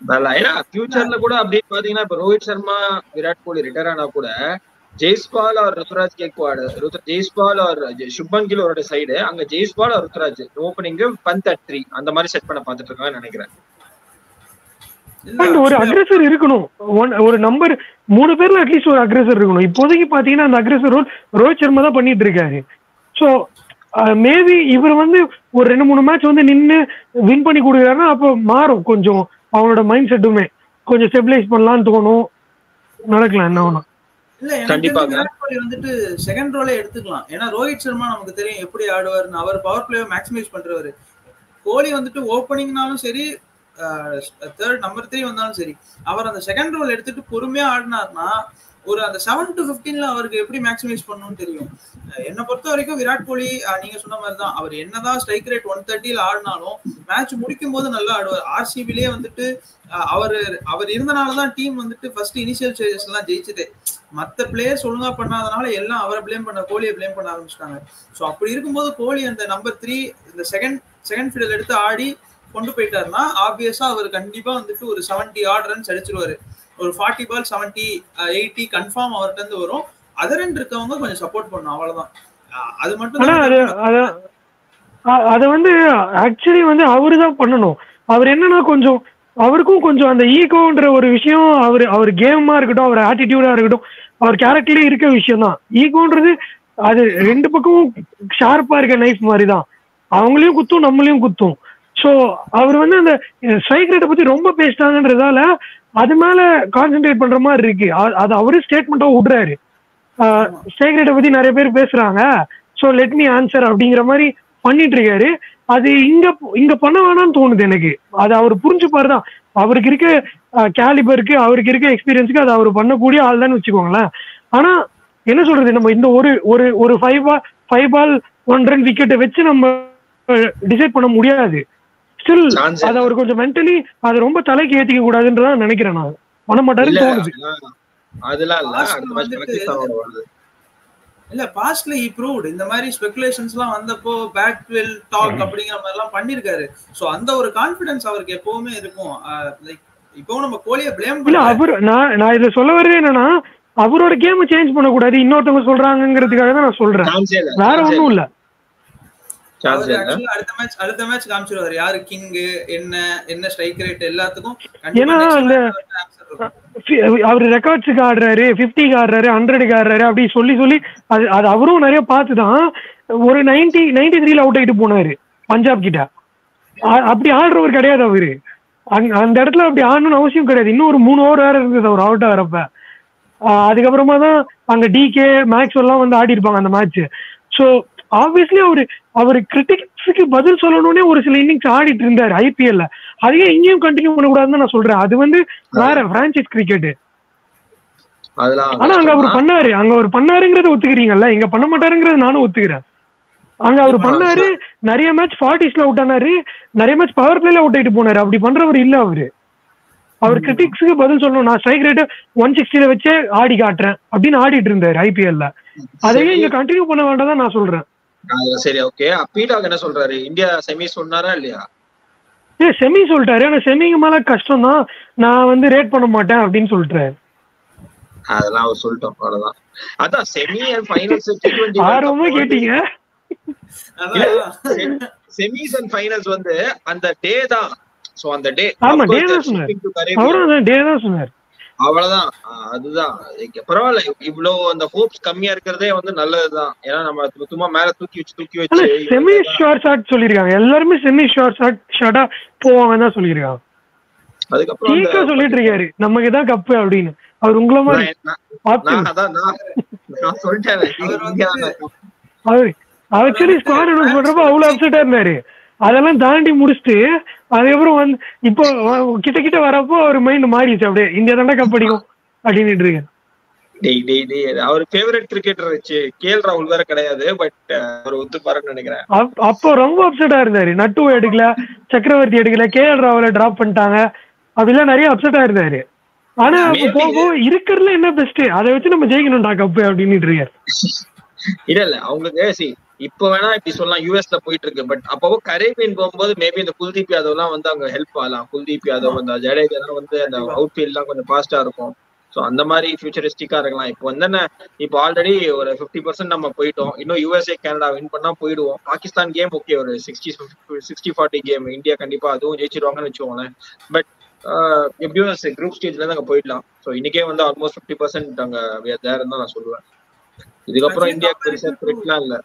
Speaker 2: ஃபியூச்சர்ல கூட அப்படி பாத்தீங்கன்னா இப்ப ரோஹித் சர்மா, விராட் கோலி ரிட்டையர் ஆனா கூட ஜெய்ஸ்வால் ஆர் ருத்துராஜ் கேக்வாட், ஜெய்ஸ்வால் ஆர் சுப்மன் கில் ஒரு சைடு, அங்க Jaiswal or Ruturaj opening Pant at 3 அந்த மாதிரி செட் பண்ண பாத்துட்டு இருக்காங்கன்னு நினைக்கிறேன்.
Speaker 1: ஒரு அக்ரெசர் இருக்கணும். ஒரு நம்பர் 3 பேர்ல அட்லீஸ்ட் ஒரு அக்ரெசர் இருக்கணும். இப்போதைக்கு பாத்தீங்கன்னா அந்த அக்ரெசர் ரோல் ரோஹித் சர்மா தான் பண்ணிட்டு இருக்காரு. ஸோ மேபி இவர் வந்து ஒரு 2-3 மேட்ச் வந்து நின்று வின் பண்ணி கொடுக்குறாருன்னா அப்போ மாறும் கொஞ்சம் அவனோட மைண்ட் செட்டுமே. கொஞ்சம் ஸ்டெபிலைஸ் பண்ணலாம்னு தோணும். நடக்கலாம் என்ன ஒண்ணும்.
Speaker 3: இல்ல கண்டிப்பா விராட் கோலி வந்துட்டு செகண்ட் ரோலே எடுத்துக்கலாம். ஏன்னா ரோஹித் சர்மா நமக்கு தெரியும் எப்படி ஆடுவாருன்னு. அவர் பவர் பிளேவை மேக்ஸிமைஸ் பண்றவரு. கோலி வந்துட்டு ஓப்பனிங்னாலும் சரி, தேர்ட் நம்பர் 3 வந்தாலும் சரி, அவர் அந்த செகண்ட் ரோல் எடுத்துட்டு பொறுமையா ஆடினார்னா ஒரு அந்த 7 to 15ல அவருக்கு எப்படி மேக்ஸிமைஸ் பண்ணணும்னு தெரியும். என்னை பொறுத்த வரைக்கும் விராட் கோலி நீங்க சொன்ன மாதிரி தான். அவர் என்னதான் ஸ்ட்ரைக் ரேட் 130ல ஆடினாலும் மேட்ச் முடிக்கும் போது நல்லா ஆடுவார். ஆர்சிபிலேயே வந்துட்டு அவர் இருந்தனாலதான் டீம் வந்துட்டு ஃபர்ஸ்ட் இனிஷியல் ஸ்டேஜஸ் எல்லாம் ஜெயிச்சுது. மற்ற பிளேயர்ஸ் ஒழுங்கா பண்ணாதனால எல்லாம் அவரை பிளேம் பண்ண, கோலியை பிளேம் பண்ண ஆரம்பிச்சிட்டாங்க. ஸோ அப்படி இருக்கும்போது கோலி அந்த நம்பர் 3 இந்த செகண்ட் ஃபீல்ட் எடுத்து ஆடி கொண்டு போயிட்டாருன்னா ஆப்வியஸா அவர் கண்டிப்பா வந்துட்டு ஒரு 70 odd runs அடிச்சிருவாரு. ஒரு 40 ball 70, 80 கன்ஃபார்ம் அவர்கிட்ட இருந்து வரும். அதர் இருக்கவங்க கொஞ்சம் சப்போர்ட் பண்ணும், அவ்வளவுதான். அது மட்டும்
Speaker 1: அத வந்து ஆக்சுவலி வந்து அவரு தான் பண்ணணும். அவர் என்னன்னா கொஞ்சம் அவருக்கும் கொஞ்சம் அந்த ஈகோன்ற ஒரு விஷயம் அவர் கேமா இருக்கட்டும், அவர் ஆட்டிடியூடா இருக்கட்டும், அவர் கேரக்டர்லயே இருக்க விஷயம் தான். ஈகோன்றது அது 2 பக்கமும் ஷார்ப்பா இருக்க நைஃப் மாதிரி தான். அவங்களையும் குத்தும் நம்மளையும் குத்தும். ஸோ அவர் வந்து அந்த ஸ்ட்ரைக் ரேட்டை பத்தி ரொம்ப பேசிட்டாங்கன்றதால அது மேல கான்சென்ட்ரேட் பண்ற மாதிரி இருக்கு. அது அவரு ஸ்டேட்மெண்டா விடுறாரு. ஸ்ட்ரைக் ரேட்டை பத்தி நிறைய பேர் பேசுறாங்க, ஸோ லெட் மீ ஆன்சர் அப்படிங்கிற மாதிரி பண்ணிட்டு இருக்காரு. அது இங்க பண்ண வேணாம்னு தோணுது எனக்கு. அது அவர் புரிஞ்சுப்பாரு தான். அவருக்கு இருக்க கேலிபருக்கு, அவருக்கு இருக்க எக்ஸ்பீரியன்ஸுக்கு அது அவர் பண்ணக்கூடிய ஆள் தான் வச்சுக்கோங்களேன். ஆனா என்ன சொல்றது, நம்ம இந்த ஒரு 5 ball 1 run விக்கெட்டை வச்சு நம்ம டிசைட் பண்ண முடியாது. ஸ்டில் அது அவர் கொஞ்சம் மென்டலி அதை ரொம்ப தலைக்கு ஏத்திக்க கூடாதுன்றதான் நினைக்கிறேன். நான் பண்ண மாட்டாருன்னு தோணுது.
Speaker 3: இல்ல பாஸ்ட்ல ஹி ப்ரூவ்ட். இந்த மாதிரி ஸ்பெகுலேஷன்ஸ்லாம் வந்தப்போ பேக் வில் டாக் அப்படிங்கிற மாதிரி எல்லாம் பண்ணிருக்காரு. சோ அந்த ஒரு கான்ஃபிடன்ஸ் அவருக்கு எப்பவுமே இருக்கும். லைக் இப்போ நம்ம கோலியை பிளேம்
Speaker 1: இல்ல அவர் நான் இதை சொல்ல வர்றது என்னன்னா அவரோட கேம் சேஞ்ச் பண்ணக்கூடாது, இன்னொருத்தவங்க சொல்றாங்கிறதுக்காக தான் நான் சொல்றேன், வேற ஒன்றும் இல்ல.
Speaker 3: அடுத்த மேட்ச் காமிச்சிருவாரு யாரு கிங், என்ன ஸ்ட்ரைக் ரேட் எல்லாத்துக்கும்.
Speaker 1: ஏன்னா அந்த அவரு ரெக்கார்ட்ஸுக்கு ஆடுறாரு, 50க்கு ஆடுறாரு, 100க்கு ஆடுறாரு அப்படி சொல்லி அது அவரும் நிறைய பார்த்துதான் ஒரு 93ல அவுட் ஆயிட்டு போனாரு பஞ்சாப் கிட்ட. அப்படி ஆடுறவர் கிடையாது அவரு. அந்த இடத்துல அப்படி ஆடணும்னு அவசியம் கிடையாது. இன்னும் ஒரு 3 over வேற இருந்தது அவர் அவுட் ஆகிறப்ப. அதுக்கப்புறமா தான் அங்க டிகே மேக்ஸ் எல்லாம் வந்து ஆடி இருப்பாங்க அந்த மேட்ச். ஸோ ஆப்வியஸ்லி அவர் கிரிட்டிக்ஸுக்கு பதில் சொல்லணும்னே ஒரு சில இன்னிங்ஸ் ஆடிட்டு இருந்தாரு ஐபிஎல்ல. அதையே இங்கேயும் கண்டினியூ பண்ணக்கூடாதுன்னு நான் சொல்றேன். அது வந்து வேற பிரான்சைஸ் கிரிக்கெட். ஆனா அங்க அவர் பண்ணாருங்கிறத ஒத்துக்கிறீங்கல்ல, இங்க பண்ண மாட்டாருங்கிறது நானும் ஒத்துக்கிறேன். அங்க அவர் பண்ணாரு, நிறைய மேட்ச் 40ஸ்ல அவுட் ஆனாரு, நிறைய மேட்ச் பவர் பிளேல அவுட் ஆயிட்டு போனாரு. அப்படி பண்றவர் இல்ல அவர் கிரிட்டிக்ஸுக்கு பதில் சொல்லணும். நான் ஸ்ட்ரைக் ரேட் 160ல வச்சே ஆடி காட்டுறேன் அப்படின்னு ஆடிட்டு இருந்தாரு ஐபிஎல்ல. அதையே இங்க கண்டினியூ பண்ண வேண்டாம் நான் சொல்றேன்.
Speaker 2: சரி, ஓகே. பீடாக் என்ன சொல்றாரு? இந்தியா செமி சொன்னாரா இல்லையா?
Speaker 1: செமி சொல்லிட்டாரு. ஆனா செமிக்கு மேல கஷ்டம் தான், நான் வந்து ரேட் பண்ண மாட்டேன் அப்படின்னு சொல்லிட்டாரு.
Speaker 2: அதெல்லாம் அவர் சொல்லிட்டோம், அவ்வளவுதான். அதான் செமி அண்ட் ஃபைனல்ஸ்
Speaker 1: ஆர்வமா கேட்டீங்க.
Speaker 2: செமிஸ் அண்ட் ஃபைனல்ஸ் வந்து அந்த டே தான். சோ அந்த டே
Speaker 1: சொன்னார்.
Speaker 2: அவ்வளவுதான். அதுதான் பரவாயில்ல. இவ்வளவு அந்த ஹோப்ஸ் கம்மியா இருக்கிறதே வந்து நல்லதுதான். ஏன்னா நம்ம சும்மா மேல தூக்கி வச்சு
Speaker 1: செமி ஷார்ட் ஷாட் சொல்லிருக்காங்க. எல்லாருமே செமி ஷார்ட் ஷாட்டா போவாங்கன்னு தான் சொல்லிருக்காங்க. அதுக்கப்புறம் சொல்லிட்டு இருக்காரு நமக்கு தான் கப்பு அப்படின்னு. அவர் உங்களை மாதிரி ஆக்சுவலி ஸ்குவாட் அனௌன்ஸ் பண்றப்ப அவ்வளவு அப்செட்டா இருந்தாரு. அதெல்லாம் தாண்டி முடிச்சுட்டு அதுக்கப்புறம் வந்து இப்போ கிட்ட வரப்போ அவர் மைண்ட் மாறிடுச்சு. அப்படியே இந்தியா தாண்டா கப் அடிக்கும் அப்படின்னு இருக்கேன்.
Speaker 2: அவர் ஃபேவரட் கிரிக்கெட்டர் வச்சு கேஎல் ராகுல் வேற கிடையாது, பட் அவர் ஒத்துப்பாருன்னு நினைக்கிறேன்.
Speaker 1: அப்போ ரொம்ப அப்செட்டா இருந்தாரு. நட்டு எடுக்கல, சக்கரவர்த்தி எடுக்கல, கேஎல் ராகுல டிராப் பண்ணிட்டாங்க, அப்படிலாம் நிறைய அப்செட்டா இருந்தாரு. ஆனா போக இருக்கிறதுல என்ன பெஸ்ட், அதை வச்சு நம்ம ஜெயிக்கணும்டா கப்பு அப்படின்னு இருக்காரு.
Speaker 2: இல்ல அவங்களுக்கு இப்ப வேணா இப்படி சொல்லலாம், யூஎஸ்ல போயிட்டு இருக்கு. பட் அப்போ கரேபியன் போகும்போது மேபி இந்த குல்தீப் யாதவ் எல்லாம் வந்து அங்க ஹெல்ப் ஆகலாம். குல்தீப் யாதவ், அந்த ஜடேஜா எல்லாம் வந்து அந்த அவுட் ஃபீல்ட் எல்லாம் கொஞ்சம் ஃபாஸ்டா இருக்கும். சோ அந்த மாதிரி ஃபியூச்சரிஸ்டிக்கா இருக்கலாம். இப்போ வந்து என்ன, இப்போ ஆல்ரெடி ஒரு 50% நம்ம போயிட்டோம். இன்னும் யூஎஸ்ஏ கனடா வின் பண்ணா போயிடுவோம். பாகிஸ்தான் கேம் ஓகே, ஒரு 60-40 கேம் இந்தியா கண்டிப்பா அதுவும் ஜெயிச்சிருவாங்கன்னு வச்சுக்கோங்களேன். பட் எப்படியும் குரூப் ஸ்டேஜ்ல இருந்து அங்க போயிடலாம். சோ இன்னைக்கே வந்து ஆல்மோஸ்ட் 50% அங்க தேர்ன்னு தான் நான் சொல்லுவேன். இதுக்கப்புறம் இந்தியாவுக்கு பெருசா த்ரெட்லாம் இல்ல.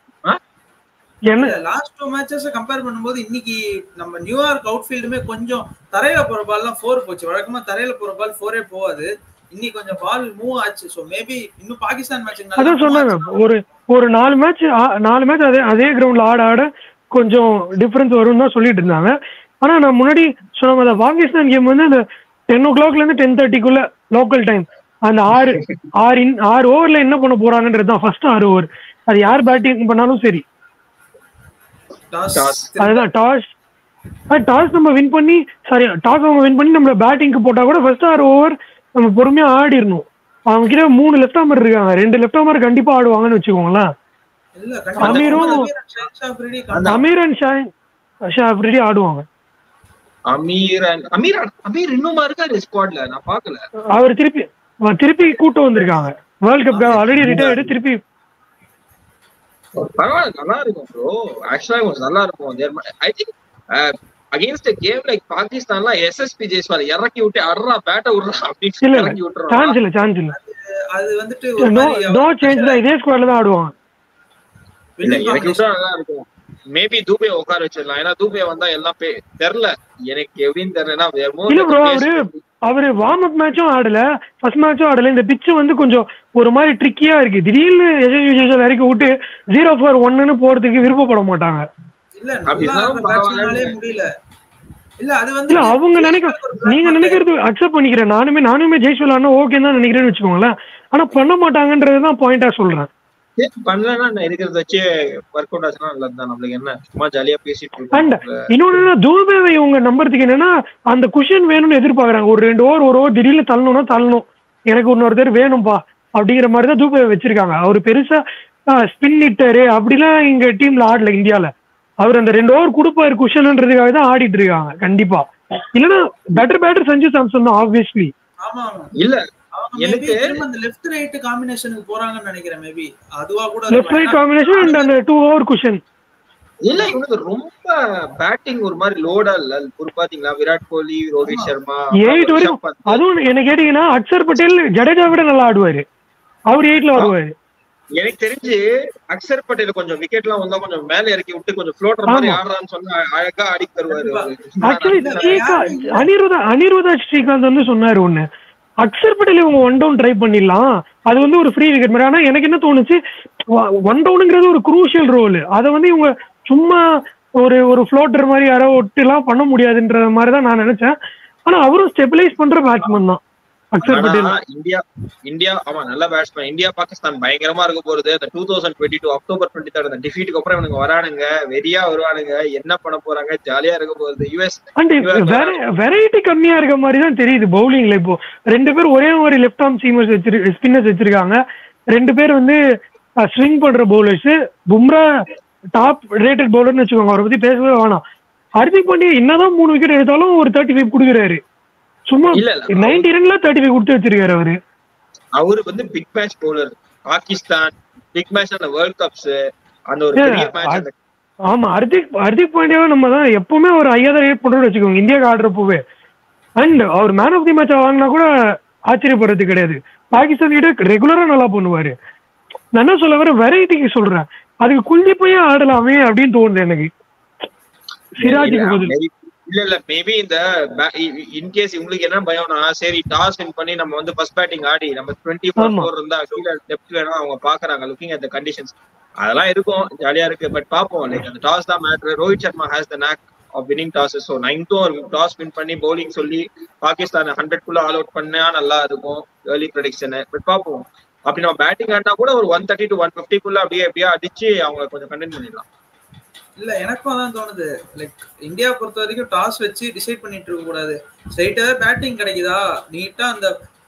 Speaker 3: லாஸ்ட் 2 மேட்சஸ் கம்பேர் பண்ணும்போது இன்னைக்கு நம்ம நியூயார்க் அவுட்ஃபீல்டுமே கொஞ்சம் தரையில போற பால்லாம் 4 போச்சு. வழக்கமா தரையில போற பால் 4ஏ போவாது. இன்னைக்கு கொஞ்சம் பால் மூவ் ஆச்சு. சோ மேபி இன்னும் பாகிஸ்தான் மேட்ச்
Speaker 1: அதான் சொன்னாங்க, ஒரு 4 மேட்ச் அதே கிரவுண்ட்ல ஆட கொஞ்சம் டிஃபரன்ஸ் வரும் தான் சொல்லிட்டு இருந்தாங்க. ஆனா நான் முன்னாடி சொன்ன மாதிரி பாகிஸ்தான் கேம் வந்து அந்த 10 o'clockல இருந்து 10:30க்குள்ள லோக்கல் டைம் அந்த 6 ஓவர்ல என்ன பண்ண போறாங்கன்றது தான் ஃபர்ஸ்ட் 6 ஓவர். அது யார் பேட்டிங் பண்ணாலும் சரி, அதுதான் டாஸ் நம்ம வின் பண்ணி நம்மள பேட்டிங்க்கு போட்டா கூட ஃபர்ஸ்ட் 6 ஓவர் நம்ம பொறுமையா ஆடிடணும். அவங்க கிட்ட 3 லெஃப்ட் ஆர்மர் இருக்காங்க, 2 லெஃப்ட் ஆர்மர் கண்டிப்பா ஆடுவாங்கன்னு வச்சுக்கோங்களேன். அமீர் அண்ட் ஷா அப்ரிடி ஆடுவாங்க.
Speaker 2: அமீர் இன்னுமா இருக்காரு ஸ்குவாட்ல? நான் பார்க்கல.
Speaker 1: அவர் திருப்பி கூட்டு வந்திருக்காங்க. வேர்ல்ட் கப் ஆல்ரெடி ரிட்டையர்டு, திருப்பி
Speaker 2: பரவாயில்ல, நல்லா இருக்கும் ப்ரோ. ஆக்சுவலா கொஞ்சம் நல்லா இருக்கும். I think against a game like பாகிஸ்தான்ல எஸ்எஸ்பி ஜெய்ஸ்வால் இறக்கி விட்டு அறா பேட்ட விடுறா அப்படின்னு இறக்கி விட்டுறாங்க.
Speaker 1: சான்ஸ் இல்ல.
Speaker 3: அது வந்துட்டு
Speaker 1: நோ சேஞ்ச் தான், இதே ஸ்குவாட்ல தான் ஆடுவாங்க.
Speaker 2: இல்ல இறக்கி விட்டா நல்லா இருக்கும். மேபி தூபே உட்கார வச்சிடலாம். ஏன்னா தூபே வந்தா எல்லாம் தெரியல எனக்கு எப்படின்னு தெரியலன்னா
Speaker 1: இல்ல ப்ரோ, அவரு வார்ம் அப் மேட்சும் ஆடல, ஃபர்ஸ்ட் மேட்சும் ஆடல. இந்த பிட்ச் வந்து கொஞ்சம் ஒரு மாதிரி ட்ரிக்கியா இருக்கு. திடீர்னு இறக்கி விட்டு 0-for-1 போறதுக்கு விருப்பப்பட மாட்டாங்க. அவங்க நீங்க நினைக்கிறது அக்செப்ட் பண்ணிக்கிறேன். நானுமே ஜெய்ஸ்வால் ஆனா ஓகே தான் நினைக்கிறேன்னு வச்சுக்கோங்களேன். ஆனா பண்ண மாட்டாங்கன்றதுதான் பாயிண்டா சொல்றேன். தூபேவை இவங்க நம்புறதுக்கு என்னன்னா அந்த குஷன் வேணும்னு எதிர்பார்க்கறாங்க. ஒரு 2 ஓவர் திடீர்னு தள்ளணும், எனக்கு இன்னொருத்தர் வேணும்பா அப்படிங்கிற மாதிரிதான் தூபேவை வச்சிருக்காங்க. அவரு பெருசா ஸ்பின் ஹிட்டரு அப்படிலாம் இங்க டீம்ல ஆடல இந்தியால. அவர் அந்த 2 ஓவர் கொடுப்பாரு குஷன்ன்றதுக்காக தான் ஆடிட்டு இருக்காங்க. கண்டிப்பா இல்லன்னா பெட்டர் பேட்டர் சஞ்சு சாம்சன் தான் ஆப்வியஸ்லி.
Speaker 2: இல்ல
Speaker 3: எனக்கு அந்த லெஃப்ட் ரைட் காம்பினேஷனுக்கு போறாங்கன்னு நினைக்கிறேன். மேபி அதுவா கூட
Speaker 1: லெஃப்ட் ரைட் காம்பினேஷன் அண்ட் அந்த 2 ஓவர் குஷன்.
Speaker 2: இல்ல இவனுக்கு ரொம்ப பேட்டிங் ஒரு மாதிரி லோடா இல்ல. ஒரு பாத்தீங்களா விராட் கோலி, ரோஹித் சர்மா
Speaker 1: 8 வரைக்கும். அதுவும் என்ன கேட்டீங்கன்னா அக்ஷர் பட்டேல் ஜடேஜா விட நல்லா ஆடுவாரு. அவர் 8ல வருவாரு.
Speaker 2: எனக்கு தெரிஞ்சு அக்ஷர் பட்டேல் கொஞ்சம் விக்கெட் எல்லாம் வந்தா கொஞ்சம் மேல இறக்கி விட்டு கொஞ்சம் ஃப்ளோட்டர் மாதிரி ஆடுறான்னு சொன்னா அழகா ஆடி தருவாரு.
Speaker 1: அனிருதா ஸ்ரீகாந்த் வந்து சொன்னாரு ஒண்ணு, அக்ஷர் பட்டேல் இவங்க 1 டவுன் ட்ரை பண்ணிடலாம், அது வந்து ஒரு ஃப்ரீ விக்கெட் மாதிரி. ஆனா எனக்கு என்ன தோணுச்சு, 1 டவுனுங்கிறது ஒரு குரூஷியல் ரோல், அதை வந்து இவங்க சும்மா ஒரு ஒரு ஃப்ளோட்டர் மாதிரி யாரோ ஒட்டுலாம் பண்ண முடியாதுன்ற மாதிரி தான் நான் நினைச்சேன். ஆனா அவரும் ஸ்டெபிலைஸ் பண்ற பேட்ஸ்மேன் தான் அக்ஷர் பட்டேல்.
Speaker 2: இந்தியா ஆமா நல்ல பேட்ஸ்மேன். இந்தியா பாகிஸ்தான் பயங்கரமா இருக்க போறது. அந்த 2022 அக்டோபர் 23 அந்த டிஃபீட்டுக்கு அப்புறம் இவனுங்க வரானுங்க, வெறியா வருவானுங்க, என்ன பண்ண போறாங்க, ஜாலியா இருக்க போகுது. யூஎஸ்
Speaker 1: அண்ட் வெரைட்டி கம்மியா இருக்க மாதிரி தான் தெரியுது பவுலிங்ல. இப்போ 2 பேர் ஒரே மாதிரி லெஃப்ட் ஆர்ம் ஸ்பின்னர்ஸ் வச்சிருக்காங்க. 2 பேர் வந்து ஸ்விங் பண்ற பவுலர்ஸ். பும்ரா டாப் ரேட்டட் பவுலர்னு வச்சுக்கோங்க, அவரை பத்தி பேசவே வேணாம். ஹர்திக் பாண்டியா என்னதான் 3 விக்கெட் எடுத்தாலும் ஒரு 35 கொடுக்குறாரு. சும்மா 90 ரன்ல 35 கொடுத்து வச்சிருக்காரு அவரு.
Speaker 2: அவரு வந்து big match bowler. Pakistan big match அந்த வேர்ல்ட் கப்ஸ் அந்த ஒரு பெரிய மேட்ச்.
Speaker 1: ஆமா, ஹர்திக் பாண்டியாவை நம்ம தான் எப்பவுமே ஒரு ஹையா ரேட் பண்றோம்னு வச்சுக்கோங்க இந்தியாவுக்கு ஆடுறப்பவே. அண்ட் அவர் மேன் ஆஃப் தி மேட்ச் வாங்கினா கூட ஆச்சரியப்படுறது கிடையாது. பாகிஸ்தான் கிட்ட ரெகுலரா நல்லா பண்ணுவாரு. நான் என்ன சொல்ல வர வெரைட்டிக்கு சொல்றேன், அதுக்கு குல்தீப்பையே ஆடலாமே அப்படின்னு தோணுது எனக்கு. சிராஜுக்கு பதில்
Speaker 2: இல்ல மேபி இந்த இன்கேஸ் உங்களுக்கு என்ன பயம்னா, சரி டாஸ் வின் பண்ணி நம்ம வந்து ஃபர்ஸ்ட் பேட்டிங் ஆடி நம்ம 24 இருந்தா கீழ டெப்த் வேணும் அவங்க பாக்குறாங்க, லுக்கிங் அட் தி கண்டிஷன்ஸ் அதெல்லாம் இருக்கும், ஜாலியா இருக்கு. பட் பாப்போம், லைக் அந்த டாஸ் தான் matter. Rohit Sharma has the knack of winning tosses. So 9th ஒரு டாஸ் வின் பண்ணி பவுலிங் சொல்லி பாகிஸ்தான் 100 ஆல் அவுட் பண்ணா நல்லா இருக்கும் ஏர்லி ப்ரெடிக்ஷன். பட் பாப்போம், அப்படி நம்ம பேட்டிங் ஆடினா கூட ஒரு 130 to 150 அப்படியே அடிச்சு அவங்க கொஞ்சம் கண்டெயின் பண்ணிடலாம்.
Speaker 3: இல்ல எனக்கும் அதான் தோணுது. லைக் இந்தியா பொறுத்த வரைக்கும் டாஸ் வச்சு டிசைட் பண்ணிட்டு இருக்க கூடாது. ஸ்ட்ரைட்டா பேட்டிங் கிடைக்குதா, நீட்டா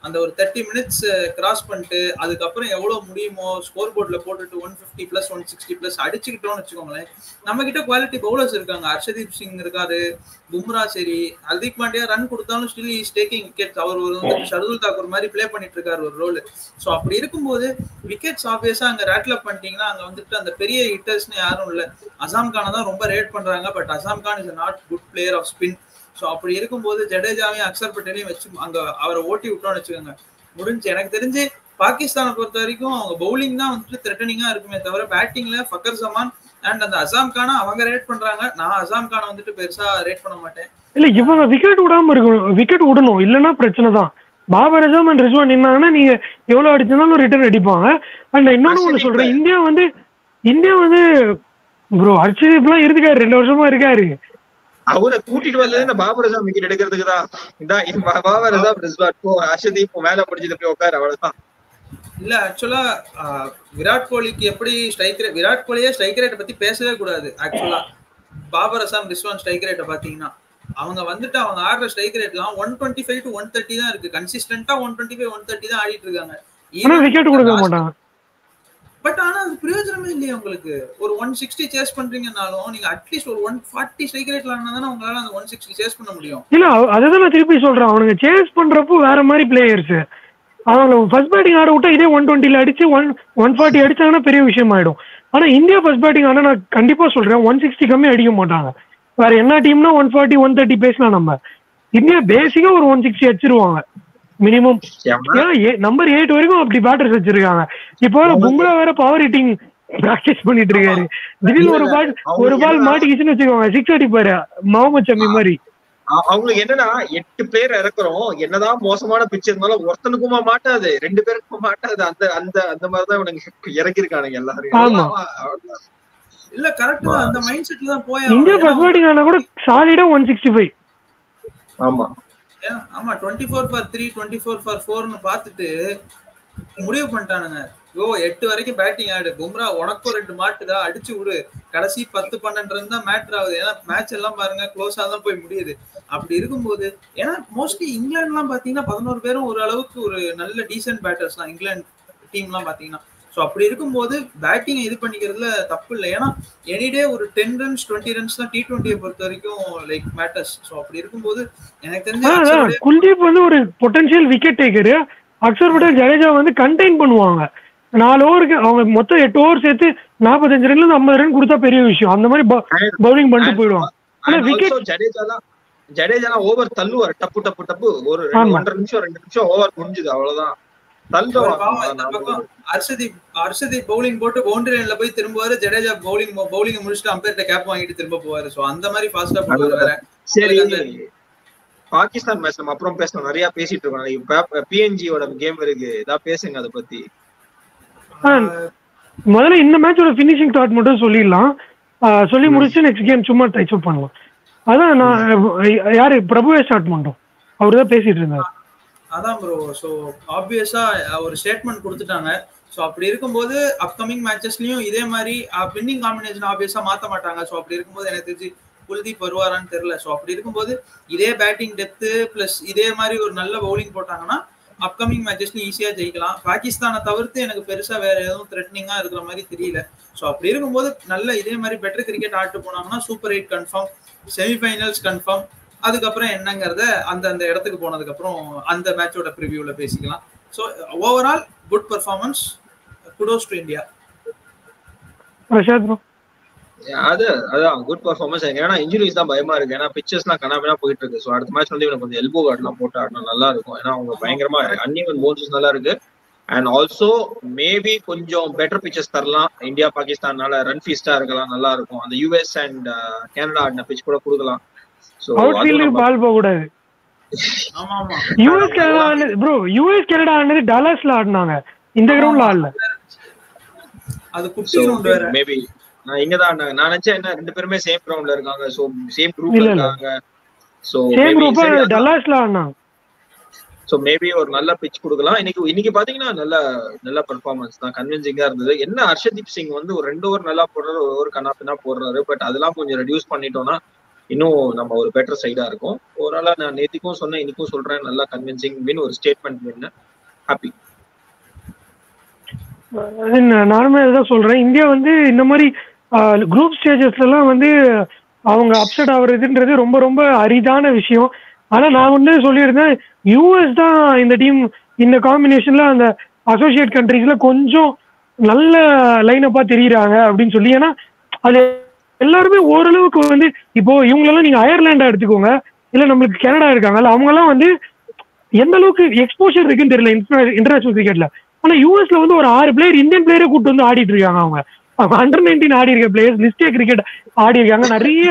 Speaker 3: அந்த ஒரு 30 மினிட்ஸ் கிராஸ் பண்ணிட்டு அதுக்கப்புறம் எவ்வளவு முடியுமோ ஸ்கோர் போர்ட்ல போட்டுட்டு 150+ 160+ அடிச்சுக்கிட்டோம்னு வச்சுக்கோங்களேன். நம்ம கிட்ட குவாலிட்டி பவுலர்ஸ் இருக்காங்க. ஹர்ஷதீப் சிங் இருக்காரு, பும்ரா சரி, ஹர்திக் பாண்டியா ரன் கொடுத்தாலும் ஸ்டில் இஸ் டேக்கிங் விக்கெட்ஸ். அவர் வந்து ஷர்துல் தாக்கூர் மாதிரி பிளே பண்ணிட்டு இருக்காரு ஒரு ரோல். ஸோ அப்படி இருக்கும்போது விக்கெட்ஸ் ஆப்வியஸா அங்க ரேட்ல பண்ணிட்டீங்கன்னா அங்க வந்துட்டு அந்த பெரிய ஹிட்டர்ஸ்னு யாரும் இல்லை. அசாம் கானை தான் ரொம்ப ரேட் பண்றாங்க. But Azam Khan is not good player of spin. So அப்படி இருக்கும்போது ஜடேஜாவையும் அக்ஷர் பட்டேலையும் வச்சு அங்க அவரை ஓட்டி விட்டோம்னு வச்சுக்கோங்க, முடிஞ்சு. எனக்கு தெரிஞ்சு பாகிஸ்தானை பொறுத்த வரைக்கும் அவங்க பவுலிங் தான் வந்துட்டு த்ரெட்டனிங்கா இருக்குமே தவிர பேட்டிங்ல ஃபக்கர் ஜமான் அண்ட் அந்த அசாம் கானை அவங்க ரேட் பண்றாங்க. நான் அசாம் கானை வந்துட்டு பெருசா ரேட் பண்ண மாட்டேன்.
Speaker 1: இல்ல இவங்க விக்கெட் விடாம இருக்கணும், விக்கெட் விடணும், இல்லைன்னா பிரச்சனை தான். பாபர் அசாம் அண்ட் ரிஸ்வான் நின்னாங்கன்னா நீங்க எவ்வளவு அடிச்சிருந்தாலும் ரிட்டர்ன் அடிப்பாங்க. அண்ட் இன்னொன்னு ஒண்ணு சொல்றேன், இந்தியா வந்து ப்ரோ ஹர்ஷதீப் எல்லாம் இருக்காரு, 2 வருஷமா இருக்காரு.
Speaker 2: அவரை கூட்டிட்டு வந்தது இந்த பாபர் அசாம் விக்கெட் எடுக்கிறதுக்கு தான். இந்த பாபர் அசாம் ரிஸ்வான் ஹர்ஷதீப் மேல படிச்சுட்டு போய் உட்காரு, அவ்வளவுதான்.
Speaker 3: இல்ல ஆக்சுவலா விராட் கோலிக்கு எப்படி விராட் கோலியே ஸ்ட்ரைக் ரேட்டை பத்தி பேசவே கூடாது. ஆக்சுவலா பாபர் அசாம் ரிஸ்வான் ஸ்ட்ரைக் ரேட்டை பாத்தீங்கன்னா அவங்க வந்துட்டு அவங்க ஆடுற ஸ்ட்ரைக் ரேட்லாம் 125 to 130 தான் இருக்கு. கன்சிஸ்டன்டா 125 130 தான் ஆடிட்டு இருக்காங்க. பட் ஆனா அது பிரயோஜனமே இல்லையா உங்களுக்கு? ஒரு 160 சேஸ் பண்றீங்கனாலும் நீங்க அட்லீஸ்ட் ஒரு 140 ஸ்ட்ரைக் ரேட்ல ஆனாதானே உங்களால அந்த 160 சேஸ் பண்ண முடியும்.
Speaker 1: இல்ல அதுதான் நான் திருப்பி சொல்றேன், அவனுங்க சேஸ் பண்றப்போ வேற மாதிரி பிளேயர்ஸ். அவங்க ஃபர்ஸ்ட் பேட்டிங் ஆட விட்டா இதே 120 அடிச்சு 140 அடிச்சாங்கன்னா பெரிய விஷயம் ஆயிடும். ஆனா இந்தியா ஃபர்ஸ்ட் பேட்டிங் ஆனா நான் கண்டிப்பா சொல்றேன் 160 கம்மி அடிக்க மாட்டாங்க. வேற என்ன டீம்னா 140 130 பேசினா நம்ம இந்தியா பேசிக்கா ஒரு 160 அடிச்சிருவாங்க மினிமம். நம்பர் 8 வரைக்கும் அப்படி பேட்டர்ஸ் வச்சிருக்காங்க. இப்போ பும்ரா வேற பவர் ஹிட்டிங் பிராக்டிஸ் பண்ணிட்டு இருக்காரு. திடீர்னு ஒரு பால் மாட்டிக்கிச்சுன்னு வச்சுக்கோங்க 6 அடிப்பாரு முகமது ஷமி மாதிரி.
Speaker 2: அவங்களுக்கு என்னன்னா 8 பேர் இறக்குறோம், என்னதான் மோசமான பிச்சு இருந்தாலும் ஒருத்தனுக்குமா மாட்டாது, 2 பேருக்குமா மாட்டாது. அந்த மாதிரிதான் இவனுக்கு இறக்கிருக்கானுங்க எல்லாரும்.
Speaker 1: ஆமா
Speaker 3: இல்ல கரெக்டா அந்த மைண்ட் செட்ல தான் போய்
Speaker 1: இந்தியா ஃபர்ஸ்ட் பேட்டிங் ஆனா கூட சாலிடா 165.
Speaker 2: ஆமா
Speaker 3: ஆமா 24/3 24/4ன்னு பாத்துட்டு முடிவு பண்ணிட்டானுங்க. 8 வரைக்கும் பேட்டிங் ஆடு, பும்ரா உனக்கும் 2 மாட்டுதா அடிச்சு விடு, கடைசி 10-12 ரன் தான் மேட்டர் ஆகுது. ஏன்னா மேட்ச் எல்லாம் பாருங்க க்ளோஸா தான் போய் முடியுது. அப்படி இருக்கும்போது ஏன்னா மோஸ்ட்லி இங்கிலாந்து எல்லாம் பாத்தீங்கன்னா 11 பேரும் ஒரு அளவுக்கு ஒரு நல்ல டீசென்ட் பேட்டர்ஸ் தான் இங்கிலாந்து டீம் எல்லாம் பாத்தீங்கன்னா. ஸோ அப்படி இருக்கும்போது பேட்டிங் இது பண்ணிக்கிறதுல தப்பு இல்லை. ஏன்னா எனிடே ஒரு 10 runs 20 runs தான் T20 பொறுத்த வரைக்கும் லைக் மேட்டர்ஸ். ஸோ அப்படி இருக்கும்போது எனக்கு தெரிஞ்ச
Speaker 1: குல்தீப் வந்து ஒரு பொட்டன்ஷியல் விக்கெட் டேக்கரு. அக்ஷர் பட்டேல் ஜடேஜா வந்து கண்டெயின் பண்ணுவாங்க. 4 ஓவருக்கு அவங்க மொத்தம் 8 ஓவர் சேர்த்து 45 ரன்ல இருந்து 50 ரன் கொடுத்தா பெரிய விஷயம். அந்த மாதிரி பவுலிங் பண்ணிட்டு போயிடுவாங்க. ஆனா விக்கெட்
Speaker 2: ஜடேஜா ஓவர் தள்ளுவார், டப்பு டப்பு டப்பு ஒரு 1.5 நிமிஷம் 2 நிமிஷம் ஓவர் முடிஞ்சது, அவ்வளவுதான்.
Speaker 3: ஹர்ஷதீப் பவுலிங் போட்டு பவுண்டரி லைன்ல போய் திரும்புவாரு, ஜடேஜா பவுலிங் முடிச்சுட்டு அம்பையர்ட்ட கேப் வாங்கிட்டு திரும்ப போவாரு. சோ அந்த மாதிரி ஃபாஸ்டா போவாரு.
Speaker 2: சரி, பாகிஸ்தான் மேட்ச் நம்ம அப்புறம் பேசலாம், நிறைய பேசிட்டு இருக்கோம். பிஎன்ஜியோட கேம் இருக்கு, ஏதாவது பேசுங்க அதை பத்தி.
Speaker 1: முதல்ல இந்த மேட்சோட ஃபினிஷிங் தாட் மட்டும் சொல்லிடலாம். சொல்லி முடிச்சு நெக்ஸ்ட் கேம் சும்மா டச் அப் பண்ணலாம். அதான் நான் யாரு பிரபுவே ஸ்டார்ட் பண்றோம், அவரு தான் பேசிட்டு இருந்தாரு.
Speaker 3: அதான் ப்ரோ. ஸோ ஆப்வியஸா ஒரு ஸ்டேட்மெண்ட் கொடுத்துட்டாங்க. ஸோ அப்படி இருக்கும்போது அப்கமிங் மேட்சஸ்லயும் இதே மாதிரி வின்னிங் காம்பினேஷன் ஆப்வியஸா மாற்ற மாட்டாங்க. ஸோ அப்படி இருக்கும்போது எனக்கு தெரிஞ்சு குல்தீப் வருவாரான்னு தெரியல. ஸோ அப்படி இருக்கும்போது இதே பேட்டிங் டெப்த்து பிளஸ் இதே மாதிரி ஒரு நல்ல பவுலிங் போட்டாங்கன்னா அப்கமிங் மேட்சஸ்ல ஈஸியா ஜெயிக்கலாம். பாகிஸ்தானை தவிர்த்து எனக்கு பெருசா வேற எதுவும் த்ரெட்னிங்கா இருக்கிற மாதிரி தெரியல. ஸோ அப்படி இருக்கும்போது நல்ல இதே மாதிரி பெட்டர் கிரிக்கெட் ஆட்டு போனாங்கன்னா சூப்பர் 8 கன்ஃபார்ம், செமிஃபைனல்ஸ் கன்ஃபார்ம். அதுக்கப்புறம் என்னங்கிறத அந்த இடத்துக்கு போனதுக்கு அப்புறம் அந்த மேட்சோட ப்ரிவியூல பேசிக்கலாம். So overall good performance, kudos to India.
Speaker 2: அதான் குட் பெர்ஃபார்மன்ஸ். ஏன்னா இன்ஜுரிஸ் தான் பயமா இருக்கு. ஏன்னா பிச்சர்ஸ்லாம் கனாபினா போயிட்டு இருக்கு. ஸோ அடுத்த மேட்ச் வந்து இவனுக்கு கொஞ்சம் எல்போ கார்ட்லாம் போட்டு ஆடினா நல்லா இருக்கும். ஏன்னா அவங்க பயங்கரமா அன்இவன் போல்ஸ் நல்லா இருக்கு. அண்ட் ஆல்சோ மேபி கொஞ்சம் பெட்டர் பிச்சர்ஸ் தரலாம். இந்தியா பாகிஸ்தான்னால ரன் ஃபீஸ்டா இருக்கலாம், நல்லா இருக்கும். அந்த யூஎஸ் அண்ட் கனடா ஆடின பிச் கூட கொடுக்கலாம்.
Speaker 1: பால் போக கூடாது. US Canada bro, US Canada ஆனது டல்லாஸ்ல ஆடினாங்க, இந்த கிரவுண்ட்ல ஆடல. அது குட்டி கிரவுண்ட் வேற. மேபி
Speaker 2: நான் இங்க தான் ஆடினாங்க. நான் நினைச்சேன் என்ன ரெண்டு பேருமே சேம் கிரவுண்ட்ல இருக்காங்க. சோ சேம் குரூப்ல இருக்காங்க. சோ
Speaker 1: சேம் குரூப்பா டல்லாஸ்ல ஆடினாங்க.
Speaker 2: சோ மேபி ஒரு நல்ல பிச் கொடுக்கலாம். இன்னைக்கு பாத்தீங்கன்னா நல்ல பெர்ஃபார்மன்ஸ் தான், கன்வின்சிங்கா இருந்தது. என்ன ஹர்ஷதீப் சிங் வந்து ஒரு 2 ஓவர் நல்லா போடுறாரு, ஒரு ஓவர் கனாப்பினா போடுறாரு. பட் அதெல்லாம் கொஞ்சம் ரெடியூஸ் பண்ணிட்டோம்னா இன்னும் நம்ம ஒரு பெட்டர் சைடா இருக்கும். ஓவராலா நான் நேத்திக்கும் சொன்னேன், இன்னைக்கும் சொல்றேன், நல்லா கன்வின்சிங் வின், ஒரு ஸ்டேட்மெண்ட் வின். ஹாப்பி.
Speaker 1: நானுமே தான் சொல்றேன், இந்தியா வந்து இந்த மாதிரி குரூப் ஸ்டேஜஸ்ல எல்லாம் வந்து அவங்க அப்செட் ஆகுறதுன்றது ரொம்ப ரொம்ப அரிதான விஷயம். ஆனா நான் வந்து சொல்லியிருந்தேன், யூஎஸ் தான் இந்த டீம் இந்த காம்பினேஷன்ல அந்த அசோசியேட் கண்ட்ரீஸ்ல கொஞ்சம் நல்ல லைனப்பா தெரியுறாங்க அப்படின்னு சொல்லி. ஏன்னா அது எல்லாருமே ஓரளவுக்கு வந்து இப்போ இவங்களெல்லாம் நீங்க அயர்லாண்டா எடுத்துக்கோங்க, இல்ல நம்மளுக்கு கனடா இருக்காங்கல்ல, அவங்க எல்லாம் வந்து எந்த அளவுக்கு எக்ஸ்போஷர் இருக்குன்னு தெரியல இன்டர்நேஷனல் கிரிக்கெட்ல. ஆனா யூஎஸ்ல வந்து ஒரு 6 பிளேயர் இந்தியன் பிளேயரை கூப்பிட்டு வந்து ஆடிட்டு இருக்காங்க. அவங்க அண்டர்-19 ஆடி இருக்க பிளேயர்ஸ், லிஸ்டே கிரிக்கெட் ஆடி இருக்காங்க, நிறைய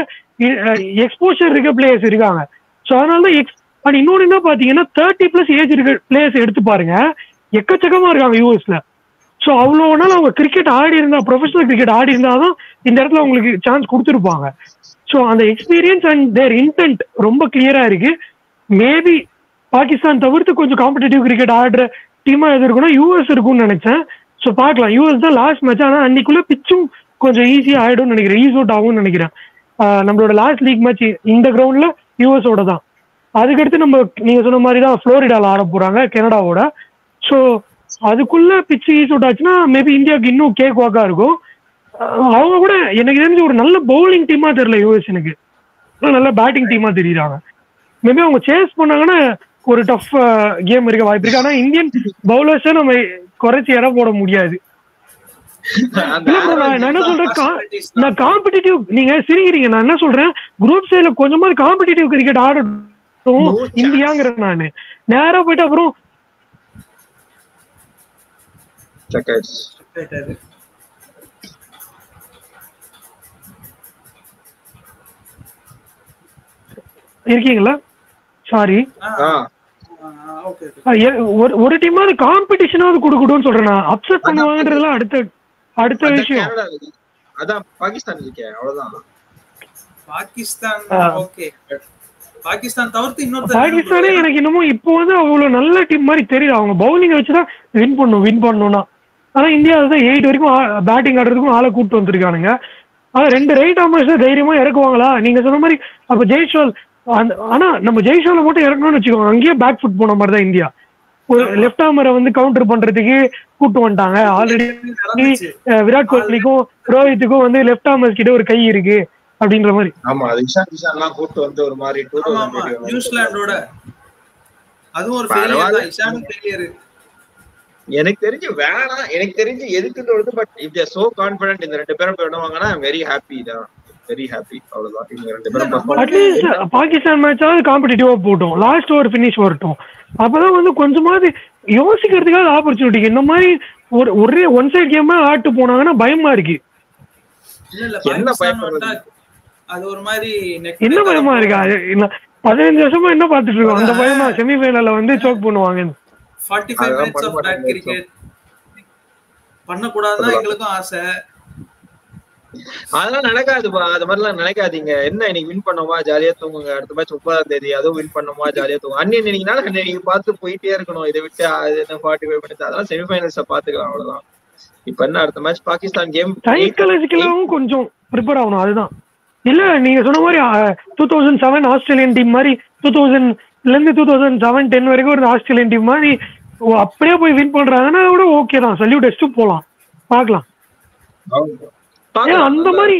Speaker 1: எக்ஸ்போஷர் இருக்க பிளேயர்ஸ் இருக்காங்க. ஸோ அதனாலதான் இன்னொன்னு என்ன பாத்தீங்கன்னா 30+ ஏஜ் இருக்க பிளேயர்ஸ் எடுத்து பாருங்க, எக்கச்சக்கமா இருக்காங்க யூஎஸ்ல. ஸோ அவ்வளோ நாள் அவங்க கிரிக்கெட் ஆடி இருந்தா, ப்ரொஃபஷனல் கிரிக்கெட் ஆடி இருந்தாதான் இந்த இடத்துல அவங்களுக்கு சான்ஸ் கொடுத்துருப்பாங்க. ஸோ அந்த எக்ஸ்பீரியன்ஸ் அண்ட் தேர் இன்டென்ட் ரொம்ப கிளியரா இருக்கு. மேபி பாகிஸ்தான் தவிர்த்து கொஞ்சம் காம்படிட்டிவ் கிரிக்கெட் ஆடுற டீமா எது இருக்குன்னா யூஎஸ் இருக்கும்னு நினைச்சேன். ஸோ பார்க்கலாம், யூஎஸ் தான் லாஸ்ட் மேட்ச். ஆனால் அன்னைக்குள்ள பிச்சும் கொஞ்சம் ஈஸியா ஆயிடும்னு நினைக்கிறேன், ஈஸ் அவுட் ஆகும்னு நினைக்கிறேன். நம்மளோட லாஸ்ட் லீக் மேட்ச் இந்த கிரவுண்ட்ல யூஎஸோட தான். அதுக்கடுத்து நீங்க சொன்ன மாதிரி தான் புளோரிடால ஆட போறாங்க கனடாவோட. ஸோ அதுக்குள்ள பிச்சு ஈஸ் அவுட் ஆச்சுன்னா மேபி இந்தியாவுக்கு இன்னும் கேக் வாக்கா இருக்கும். அவங்க கூட எனக்கு தெரிஞ்சு ஒரு நல்ல பவுலிங் டீமா தெரியல யூஎஸ், எனக்கு நல்ல பேட்டிங் டீமா தெரியுறாங்க. மேபி அவங்க சேஸ் பண்ணாங்கன்னா ஒரு டஃப் கேம் இருக்க வாய்ப்பு இருக்கு. ஆனா இந்தியன் பவுலர்ஸை நம்ம குறைச்சி இடம் போட முடியாது. நான் என்ன சொல்றேன், நான் காம்படிட்டிவ், நீங்க சிரிக்கிறீங்க, நான் என்ன சொல்றேன், குரூப் ஸ்டேஜ்ல கொஞ்சமாவது காம்படிட்டிவ் கிரிக்கெட் ஆடட்டும் இந்தியாங்கிறேன். நானு நேரா போயிட்டு அப்புறம் இருக்கீங்களா? சாரி, ஒரு டீமாவது காம்படிஷனாவது கொடுக்கணும்னு சொல்றேன். நான் அப்செட் பண்ணுவாங்கன்றதுலாம் அடுத்த விஷயம்.
Speaker 2: அதான் பாகிஸ்தான் இருக்கே, அவ்வளவுதான்.
Speaker 3: பாகிஸ்தான் தவிர்த்து இன்னொரு
Speaker 1: பாகிஸ்தானே எனக்கு இன்னமும் இப்போ வந்து அவ்வளவு நல்ல டீம் மாதிரி தெரியுது. அவங்க பவுலிங்கை வச்சுதான் வின் பண்ணணும்னா. ஆனா இந்தியா தான் 8 வரைக்கும் பேட்டிங் ஆடுறதுக்கும் ஆளை கூப்பிட்டு வந்துருக்கானுங்க. ஆனா 2 ரைட் ஆர்மர்ஸ் தைரியமா இறக்குவாங்களா? நீங்க சொன்ன மாதிரி அப்ப ஜெய்ஸ்வால், ஆனா நம்ம ஜெய்ஸ்வாலை மட்டும் இறக்கணும்னு வச்சுக்கோங்க, அங்கேயே பேக் ஃபுட் போன மாதிரி தான் இந்தியா. ஒரு லெப்ட் ஆர்மரை வந்து கவுண்டர் பண்றதுக்கு கூப்பிட்டு வந்துட்டாங்க. ஆல்ரெடி விராட் கோஹ்லிக்கும் ரோஹித்துக்கும் வந்து லெப்ட் ஆர்மர்ஸ் கிட்ட ஒரு கை இருக்கு அப்படின்ற மாதிரி.
Speaker 2: ஆமா, அது இஷான் கூப்பிட்டு வந்து ஒரு மாதிரி
Speaker 3: நியூசிலாண்டோட அதுவும் ஒரு ஃபெயிலியர் தான். இஷான் ஃபெயிலியர்
Speaker 2: எனக்கு தெரிஞ்சு வேணாம், எனக்கு தெரிஞ்சு எதுக்குன்றது. But if they are so confident இந்த 2 பேரும் பண்ணுவாங்கன்னா ஐ அம் வெரி ஹாப்பி தான், வெரி ஹாப்பி. அவ்வளவுதான். இந்த 2 பேரும்
Speaker 1: அட்லீஸ்ட் பாகிஸ்தான் மேட்சாவது காம்படிட்டிவா போட்டோம், லாஸ்ட் ஓவர் ஃபினிஷ் வரட்டும். அப்பதான் வந்து கொஞ்சமாவது யோசிக்கிறதுக்காக ஆப்பர்ச்சுனிட்டி. இந்த மாதிரி ஒரே ஒன் சைட் கேமா ஆட்டு போனாங்கன்னா பயமா இருக்கு.
Speaker 2: என்ன பயப்படுறது?
Speaker 3: அது ஒரு மாதிரி
Speaker 1: என்ன பயமா இருக்கா? 15 வருஷமா என்ன பாத்துட்டு இருக்கோம், அந்த பயமா செமிஃபைனல்ல வந்து சோக் பண்ணுவாங்க.
Speaker 3: 45 மினிட்ஸ் ஆஃப் பேட் கிரிக்கெட் பண்ண கூடாதுதான் எங்களுக்கும் ஆசை.
Speaker 2: அதெல்லாம் நடக்காதுப்பா, அது மாதிரிலாம் நினைக்காதீங்க. என்ன இன்னைக்கு வின் பண்ணோமா ஜாலியா தூங்குங்க, அடுத்த மேட்ச் 30ஆம் தேதி அதுவும் வின் பண்ணோமா ஜாலியா தூங்குங்க. அன்னைக்கு நீங்க பார்த்து போயிட்டே இருக்கணும். இதை விட்டு 45 மினிட்ஸ் அதெல்லாம் செமிஃபைனல்ஸ பாத்துக்கலாம், அவ்வளவுதான். இப்ப என்ன அடுத்த மேட்ச் பாகிஸ்தான் கேம்
Speaker 1: சைக்காலஜிக்கலாவும் கொஞ்சம் ப்ரிப்பேர் ஆகணும். அதுதான் இல்ல நீங்க சொன்ன மாதிரி 2007 ஆஸ்திரேலியன் டீம் மாதிரி 2000 வரைக்கும் ஒரு ஆஸ்திரேலியன் டீம் மாதிரி அப்படியே போய் வின் பண்றாங்கன்னா கூட ஓகே தான், சல்யூட் டெஸ்ட் போலாம், பாக்கலாம். அந்த மாதிரி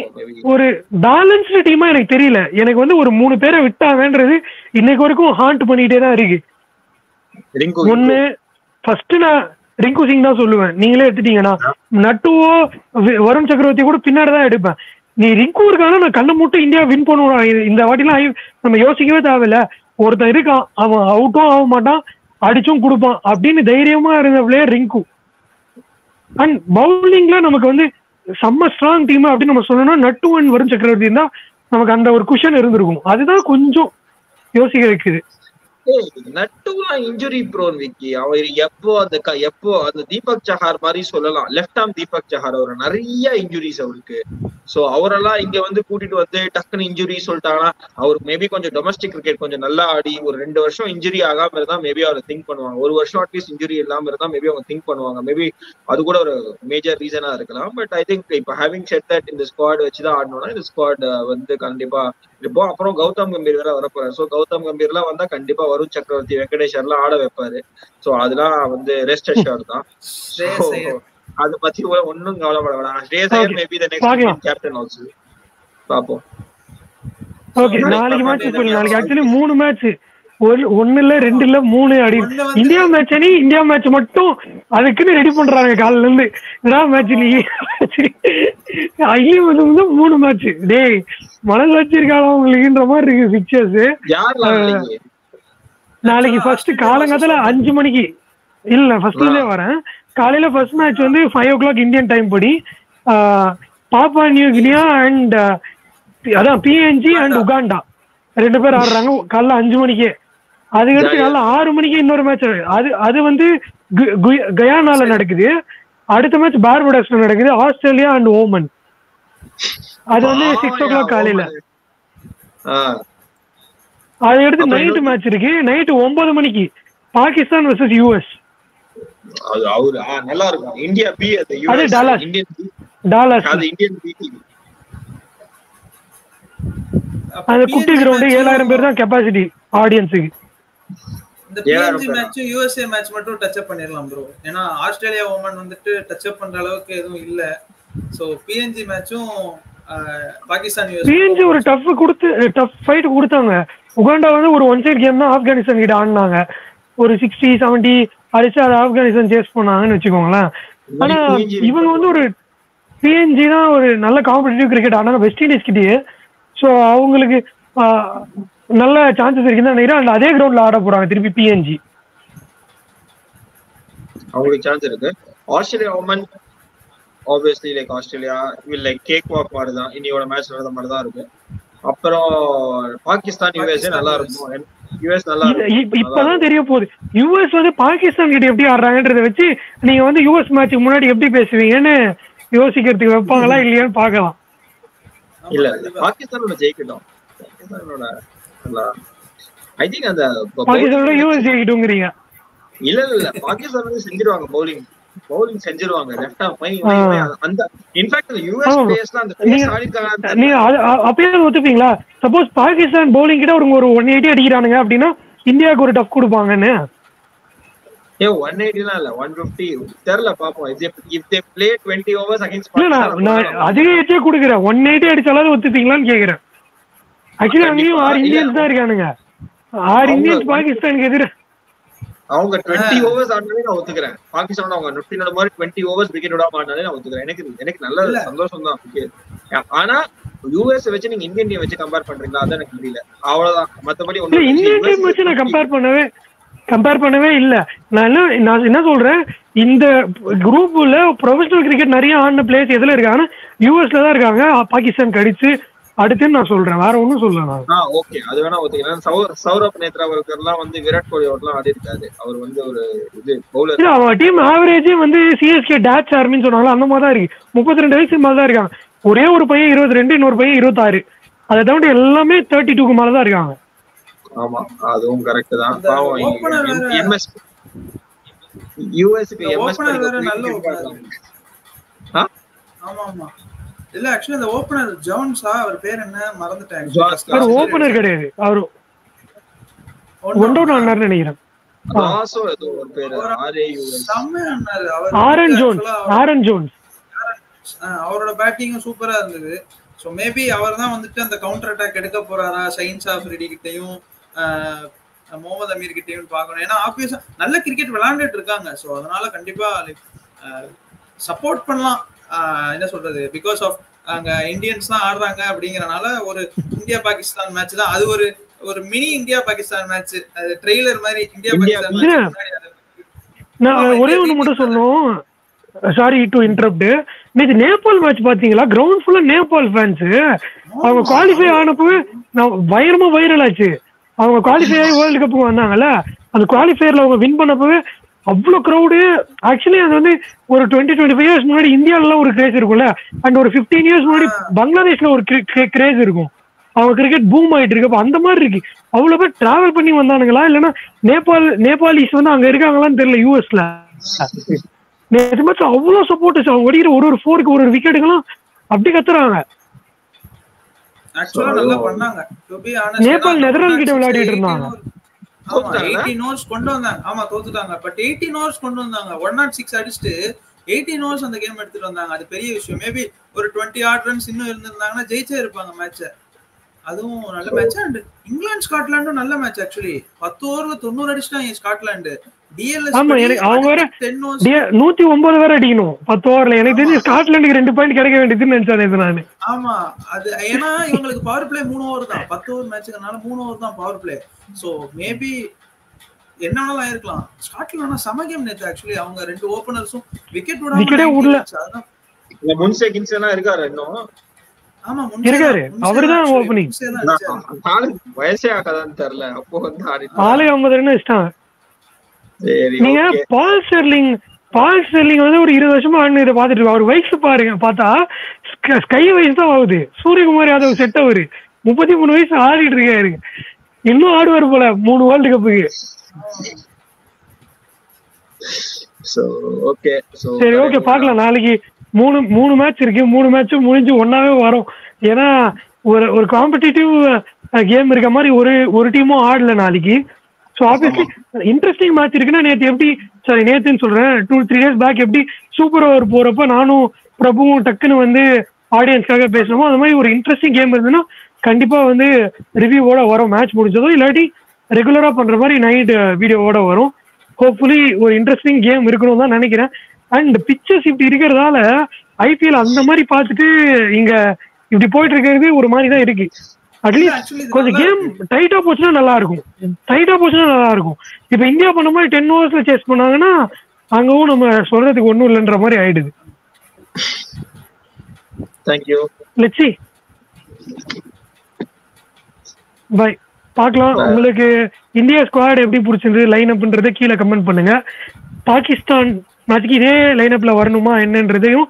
Speaker 1: ஒரு பேலன்ஸ்டு டீமா எனக்கு தெரியல. எனக்கு வந்து ஒரு 3 பேரை விட்டாங்கன்றது இன்னைக்கு வரைக்கும் ஹாண்ட் பண்ணிட்டே தான் இருக்கு. ஒண்ணு ஃபர்ஸ்ட் நான் ரிங்கு சிங் தான் சொல்லுவேன். நீங்களே எடுத்துட்டீங்கன்னா நட்டுவோ வருண் சக்கரவர்த்தி கூட பின்னாடி தான் எடுப்பேன். நீ ரிங்கு இருக்கானா நான் கண்ணை மூட்டு இந்தியா வின் பண்ணுவான். இந்த வாட்டிலாம் நம்ம யோசிக்கவே தேவையில்ல. ஒருத்தன் இருக்கான், அவன் அவுட்டும் ஆக மாட்டான், அடிச்சும் கொடுப்பான் அப்படின்னு தைரியமா இருந்த பிளேயர் ரிங்கு. அண்ட் பவுலிங்ல நமக்கு வந்து செம்ம ஸ்ட்ராங் டீம் அப்படின்னு நம்ம சொன்னோம்னா நட்டு அண்ட் வருண் சக்கரவர்த்தி இருந்தா நமக்கு அந்த ஒரு குஷன் இருந்திருக்கும். அதுதான் கொஞ்சம் யோசிக்க வைக்குது.
Speaker 2: நட்டுலாம் இன்ஜுரி ப்ரோன் விக்கி. அவர் எப்போ அந்த தீபக் சஹார் மாதிரி சொல்லலாம், லெஃப்ட் ஆர்ம் தீபக் சஹார், அவர் நிறைய இன்ஜுரிஸ் அவருக்கு. சோ அவரெல்லாம் இங்க வந்து கூட்டிட்டு வந்து டக்குன்னு இன்ஜுரி சொல்லிட்டாங்கன்னா அவருக்கு மேபி கொஞ்சம் டொமஸ்டிக் கிரிக்கெட் கொஞ்சம் நல்லா ஆடி ஒரு 2 வருஷம் இன்ஜுரி ஆகாம இருந்தா மேபி அவர் திங்க் பண்ணுவாங்க. 1 வருஷம் அட்லீஸ்ட் இன்ஜுரி இல்லாம இருந்தா மேபி அவங்க திங்க் பண்ணுவாங்க. மேபி அது கூட ஒரு மேஜர் ரீசனா இருக்கலாம். பட் ஐ திங்க் இப்ப ஹேவிங் செட் தட் இந்த ஸ்குவாட் வச்சுதான் ஆடணும்னா இந்த ஸ்குவாட் வந்து கண்டிப்பா இப்போ அப்புறம் கௌதம் கம்பீர் வேற வரப்போறாரு. சோ கௌதம் கம்பீர் எல்லாம் வந்தா கண்டிப்பா வருண் சக்கரவர்த்தி வெங்கடேஷர் எல்லாம் ஆட வைப்பாரு. சோ அதெல்லாம் வந்து ரெஸ்ட் அஷ்யூர்ட் தான். அத பத்தி ஒன்னும் கவலைப்பட வேணாம். Shreyas Iyer maybe the next captain also. பாப்போம்.
Speaker 1: ஓகே, நாளைக்கு மேட்ச் சொல்லுங்க. நாளைக்கு ஆக்சுவலி 3 மேட்ச், 1 இல்ல 2 இல்ல 3 அடி. இந்தியா மேட்ச் மட்டும் அதுக்குன்னு ரெடி பண்றாங்க காலையில இருந்து. மேட்ச் ஐயும் வந்து 3 மேட்ச். டேய் மனசு வச்சிருக்காங்க உங்களுக்குன்ற மாதிரி இருக்கு பிக்சர்ஸ். நாளைக்கு ஃபர்ஸ்ட் காலங்காலத்துல 5 மணிக்கு இல்ல ஃபர்ஸ்ட்ல வரேன். காலையில ஃபர்ஸ்ட் மேட்ச் வந்து 5 o'clock இந்தியன் டைம் படி பாப்பா நியூ கினியா அண்ட் அதான் PNG அண்ட் உகாண்டா 2 பேர் ஆடுறாங்க காலைல 5 மணிக்கு. அதுக்கடுத்து காலைல 6 மணிக்கு இன்னொரு மேட்ச். அது வந்து கயானால நடக்குது. அடுத்த மேட்ச் பார்படோஸ்ல நடக்குது, ஆஸ்திரேலியா அண்ட் ஓமன். அது வந்து 6 o'clock காலையில. அதுக்கடுத்து நைட் மேட்ச் இருக்கு, நைட் 9 மணிக்கு பாகிஸ்தான் வெர்சஸ் US.
Speaker 2: நல்லா இருக்கும். இந்தியா பி அது
Speaker 1: டாலஸ்
Speaker 2: இந்தியன் பி.
Speaker 1: அந்த குட்டி கிரவுண்ட் 7000 பேர் தான் கெபாசிட்டி ஆடியன்ஸுக்கு.
Speaker 3: இந்த PNG மேட்ச் USA மேட்ச் மட்டும் டச் அப் பண்ணிரலாம் ப்ரோ. ஏன்னா ஆஸ்திரேலியா ஓமன் வந்துட்டு டச் அப் பண்ற அளவுக்கு எதுவும் இல்ல. சோ PNG மேட்சும் பாகிஸ்தான் US
Speaker 1: PNG ஒரு டஃப் ஃபைட் கொடுத்தாங்க. உகாண்டா வந்து ஒரு ஒன் சைடு கேம் தான் ஆப்கானிஸ்தான் கிட்ட ஆடினாங்க. ஒரு 60-70 அடிச்சு அதை ஆப்கானிஸ்தான் சேஸ் பண்ணாங்கன்னு வச்சுக்கோங்களேன். ஆனா இவங்க வந்து ஒரு PNG தான் ஒரு நல்ல காம்படிட்டிவ் கிரிக்கெட் ஆனாங்க வெஸ்ட் இண்டீஸ் கிட்டேயே. ஸோ அவங்களுக்கு நல்ல சான்சஸ் இருக்குன்னு நினைக்கிறேன். அண்ட் அதே கிரவுண்ட்ல ஆட போறாங்க திருப்பி PNG.
Speaker 2: அவங்களுக்கு சான்ஸ் இருக்கு. Australia Oman obviously like Australia will like cake walk மாதிரி தான் இன்னையோட மேட்ச் நடந்த மாதிரி தான் இருக்கு. அப்புறம் பாகிஸ்தான் USA நல்லா இருக்கும். யுஎஸ் நல்லா
Speaker 1: இப்பதான் தெரிய போகுது. யுஎஸ் வந்து பாகிஸ்தான் கிட்ட எப்படி ஆடுறாங்கன்றத வச்சு நீங்க வந்து யுஎஸ் மேட்ச் முன்னாடி எப்படி பேசுவீங்கன்னு யோசிக்கிறதுக்கு வைப்பாங்களா இல்லையான்னு பாக்கலாம்.
Speaker 2: இல்ல பாகிஸ்தானோட ஜெயிக்கட்டும். பாகிஸ்தானோட ஐ திங்க் அந்த
Speaker 1: பாகிஸ்தானோட யுஎஸ் ஜெயிக்கட்டும்ங்கறீங்க.
Speaker 2: இல்ல பாகிஸ்தான் செஞ்சிருவாங்க. பவுலிங் செஞ்சிருவாங்க. லெஃப்ட் ஆஃப் மை அந்த இன்ஃபேக்ட் அந்த யுஎஸ் பிளேயர்ஸ்லாம் அந்த பிளேஸ் ஆடிட்டாங்க.
Speaker 1: நீங்க அப்பயே ஒத்துப்பீங்களா? சப்போஸ் பாகிஸ்தான் பவுலிங் கிட்ட ஒரு 180 அடிக்கிறானுங்க அப்படின்னா இந்தியாவுக்கு ஒரு டஃப் கொடுப்பாங்கன்னு.
Speaker 2: 180 இல்ல 150 தெரியல பாப்போம். if they play 20 overs against Pakistan
Speaker 1: நான் அதிகே கொடுக்கிறேன். 180 அடிச்சாலும் ஒத்துப்பீங்களான்னு கேக்குறேன். ஆக்சுவலி அங்கேயும் 6 இந்தியன்ஸ் தான் இருக்கானுங்க. 6 இந்தியன்ஸ் பாகிஸ்தானுக்கு எதிர
Speaker 2: அவங்க 20 overs ஆடினாலே நான் ஒத்துக்கிறேன். பாகிஸ்தான் அவங்க நுட்டினோட மாதிரி 20 overs விக்கெட் விடாம ஆடினாலே நான் ஒத்துக்கிறேன். எனக்கு நல்ல சந்தோஷம் தான். ஆனா யூஎஸ் வச்சு நீங்க இந்தியன் டீம் வச்சு கம்பேர் பண்றீங்களா? அதான் எனக்கு தெரியல. அவ்வளவுதான். மத்தபடி
Speaker 1: இந்தியன் டீம் வச்சு நான் கம்பேர் பண்ணவே இல்ல. நான் என்ன சொல்றேன், இந்த குரூப்ல ப்ரொஃபஷனல் கிரிக்கெட் நிறைய ஆடின பிளேயர்ஸ் எதுல இருக்காங்கன்னா யூஎஸ்ல தான் இருக்காங்க. பாகிஸ்தான் கடிச்சு அடுத்துன்னு நான் சொல்றேன், வேற ஒன்னும் சொல்லல.
Speaker 2: ஓகே, அது வேணா ஒத்துக்கிறேன். சௌரப் நேத்ராவல்கர் எல்லாம் வந்து விராட் கோலியோடலாம் ஆடி இருக்காரு. அவர் வந்து ஒரு இது பவுலர். இல்ல,
Speaker 1: அவன் டீம் ஆவரேஜே வந்து சிஎஸ்கே டேட்ச் ஆர்மின்னு சொன்னாங்க. அந்த மாதிரி தான் இருக்கு. 32 வயசு மாதிரி தான் இருக்காங்க. ஒரே ஒரு பையன் 22, இன்னொரு பையன் 26. அதை தாண்டி எல்லாமே 32க்கு மேலதான் இருக்காங்க.
Speaker 2: ஆமா அதுவும் கரெக்ட் தான்.
Speaker 3: அந்த ஓபனர் வேற
Speaker 2: எம்எஸ் யுஎஸ்க்கு எம்எஸ்
Speaker 3: ஓபனர் வேற நல்ல ஓபனர். ஆமா ஆமா இல்ல ஆக்சுவலி அந்த ஓபனர் ஜோன்ஸா அவர் பேர் என்ன மறந்துட்டேன்.
Speaker 1: அவர் ஓபனர் கிடையாது, அவர் ஒன் டவுன் ஆனார்னு நினைக்கிறேன்.
Speaker 2: ராசோ ஏதோ ஒரு பேரு
Speaker 1: ஆரன் ஜோன்ஸ்.
Speaker 3: அவரோட பேட்டிங்கும் சூப்பரா இருந்தது. சோ மேபி அவர் தான் வந்துட்டு அந்த கவுண்டர் அட்டாக் எடுக்க போறாரா ஷைன்ஸ் ஆஃப்ரிடி கிட்டையும் முகமது அமீர் கிட்டையும் பார்க்கணும். ஏன்னா ஆப்வியஸா நல்ல கிரிக்கெட் விளையாண்டுட்டு இருக்காங்க. ஸோ அதனால கண்டிப்பா சப்போர்ட் பண்ணலாம். என்ன சொல்றது, பிகாஸ் ஆஃப் அங்க இந்தியன்ஸ் தான் ஆடுறாங்க அப்படிங்கறனால ஒரு இந்தியா பாகிஸ்தான் மேட்ச் தான். அது ஒரு மினி இந்தியா பாகிஸ்தான் மேட்ச், அது ட்ரெய்லர் மாதிரி இந்தியா பாகிஸ்தான்.
Speaker 1: நான் ஒரே ஒண்ணு மட்டும் சொல்லணும், சாரி டு இன்டரப்ட். நேற்று நேபாள் மேட்ச் பாத்தீங்களா? கிரவுண்ட் ஃபுல்லா நேபாள் ஃபேன்ஸ். அவங்க குவாலிஃபை ஆனப்போ நான் பயங்கரமா வைரல் ஆச்சு. அவங்க குவாலிஃபை ஆகி வேர்ல்டு கப்புக்கு வந்தாங்கல்ல, அந்த குவாலிஃபயர்ல அவங்க வின் பண்ணப்பவே அவ்வளோ க்ரௌடு. ஆக்சுவலி அது வந்து ஒரு 20-25 இயர்ஸ் முன்னாடி இந்தியாவிலாம் ஒரு கிரேஸ் இருக்கும்ல, அண்ட் ஒரு 15 இயர்ஸ் முன்னாடி பங்களாதேஷ்ல ஒரு கிரேஸ் இருக்கும். அவங்க கிரிக்கெட் பூம் ஆயிட்டு இருக்கு. அப்போ அந்த மாதிரி இருக்கு. அவ்வளோ பேர் டிராவல் பண்ணி வந்தானுங்களா, இல்லைன்னா நேபாளிஸ் வந்து அங்க இருக்காங்களான்னு தெரியல யூஎஸ்ல. நேற்று மேட்ச் அவ்வளோ சப்போர்ட். அவங்க ஒடிக்கிற ஒரு 4க்கு ஒரு விக்கெட்டுக்கெல்லாம் அப்படி கத்துறாங்க. நேபாள் நெதர்லாந்து கிட்ட விளையாடிட்டு இருந்தாங்க.
Speaker 3: 18 ஓவர்ஸ் கொண்டு வந்தாங்க. ஆமா தோத்துட்டாங்க. பட் 18 ஓவர்ஸ் கொண்டு வந்தாங்க. 106 அடிச்சுட்டு 18 ஓவர்ஸ் அந்த கேம் எடுத்துட்டு வந்தாங்க. அது பெரிய விஷயம். மேபி ஒரு 20 ஆட் ரன்ஸ் இன்னும் இருந்திருந்தாங்கன்னா ஜெயிச்சே இருப்பாங்க மேட்ச. அதுவும் நல்ல மேட்ச். அண்ட் இங்கிலாந்து ஸ்காட்லாண்டும் நல்ல மேட்ச். ஆக்சுவலி 10 ஓவர்ல 90 அடிச்சிட்டாங்க ஸ்காட்லாந்து.
Speaker 1: ஆமா, அவங்க வேற 109 வேற அடிக்கணும் 10 ஓவர்ல. எனக்கு தெரிஞ்சு ஸ்காட்லாந்துக்கு 2 பாயிண்ட் கிடைக்க வேண்டியதுன்னு நினைச்சேன் நானு.
Speaker 3: ஆமா, அது ஏன்னா இவங்களுக்கு பவர் பிளே 3 ஓவர் தான். 10 ஓவர் மேட்ச்னால 3 ஓவர் தான் பவர் பிளே. சோ மேபி என்னன்னாலும் ஆயிருக்கலாம். ஸ்காட்லாந்து சம கேம் நேத்து. ஆக்சுவலி அவங்க 2 ஓபனர்ஸும் விக்கெட்
Speaker 1: விடல.
Speaker 2: முன்சே கின்சனா இருக்காரு இன்னும்.
Speaker 3: ஆமா
Speaker 1: இருக்காரு, அவர்தான் ஓபனிங்.
Speaker 2: வயசே ஆகாதான்னு தெரியல. அப்போ வந்து
Speaker 1: ஆளே 50 ரன் அடிச்சாங்க. நீங்க பால் ஸ்டெர்லிங் வந்து ஒரு 20 வருஷமா ஆடு இதை பாத்துட்டு இருக்கோம். அவர் வயசு பாருங்க, பார்த்தா ஸ்கை வயசு தான் ஆகுது. சூரியகுமார் யாதவ் செட் அவரு 33 வயசு ஆடிட்டு இருக்காரு. இன்னும் ஆடுவார் போல 3 வேர்ல்டு கப்புக்கு. சரி ஓகே, பாக்கலாம். நாளைக்கு 3 மேட்ச் இருக்கு. 3 மேட்சும் முடிஞ்சு ஒன்னாவே வரும். ஏன்னா ஒரு காம்படிட்டிவ் கேம் இருக்க மாதிரி ஒரு டீமும் ஆடல நாளைக்கு. ஸோ ஆப்வியஸ்லி இன்ட்ரெஸ்டிங் மேட்ச் இருக்குன்னா, நேத்துன்னு சொல்றேன் 2-3 டேஸ் பேக் எப்படி சூப்பர் ஓவர் போறப்ப நானும் பிரபுவும் டக்குன்னு வந்து ஆடியன்ஸ்க்காக பேசணுமோ, அது மாதிரி ஒரு இன்ட்ரெஸ்டிங் கேம் இருந்ததுன்னா கண்டிப்பா வந்து ரிவ்யூவோட வரும். மேட்ச் முடிஞ்சதோ இல்லாட்டி ரெகுலரா பண்ற மாதிரி நைட் வீடியோவோட வரும். ஹோப்ஃபுல்லி ஒரு இன்ட்ரெஸ்டிங் கேம் இருக்கணும் தான் நினைக்கிறேன். அண்ட் பிக்சர்ஸ் இப்படி இருக்கிறதால ஐபிஎல் அந்த மாதிரி பார்த்துட்டு இங்க இப்படி போயிட்டு இருக்கிறது ஒரு மாதிரி தான் இருக்கு. அட்லீஸ்ட் கொஞ்சம் கேம் டைட்டா போச்சுன்னா நல்லா இருக்கும். இப்ப இந்தியா பண்ண மாதிரி 10 ஓவர்ஸ்ல சேஸ் பண்ணாங்கன்னா அங்கவும் நம்ம சொல்றதுக்கு ஒண்ணும் இல்லைன்ற மாதிரி ஆயிடுது.
Speaker 2: தேங்க்யூ.
Speaker 1: Let's see. பை. பார்க்கலாம். உங்களுக்கு இந்தியா ஸ்குவாட் எப்படி பிடிச்சிருந்து லைன் அப்ன்றதை கீழே கமெண்ட் பண்ணுங்க. பாகிஸ்தான் மேட்சுக்கு இதே லைன் அப்ல வரணுமா என்னன்றதையும்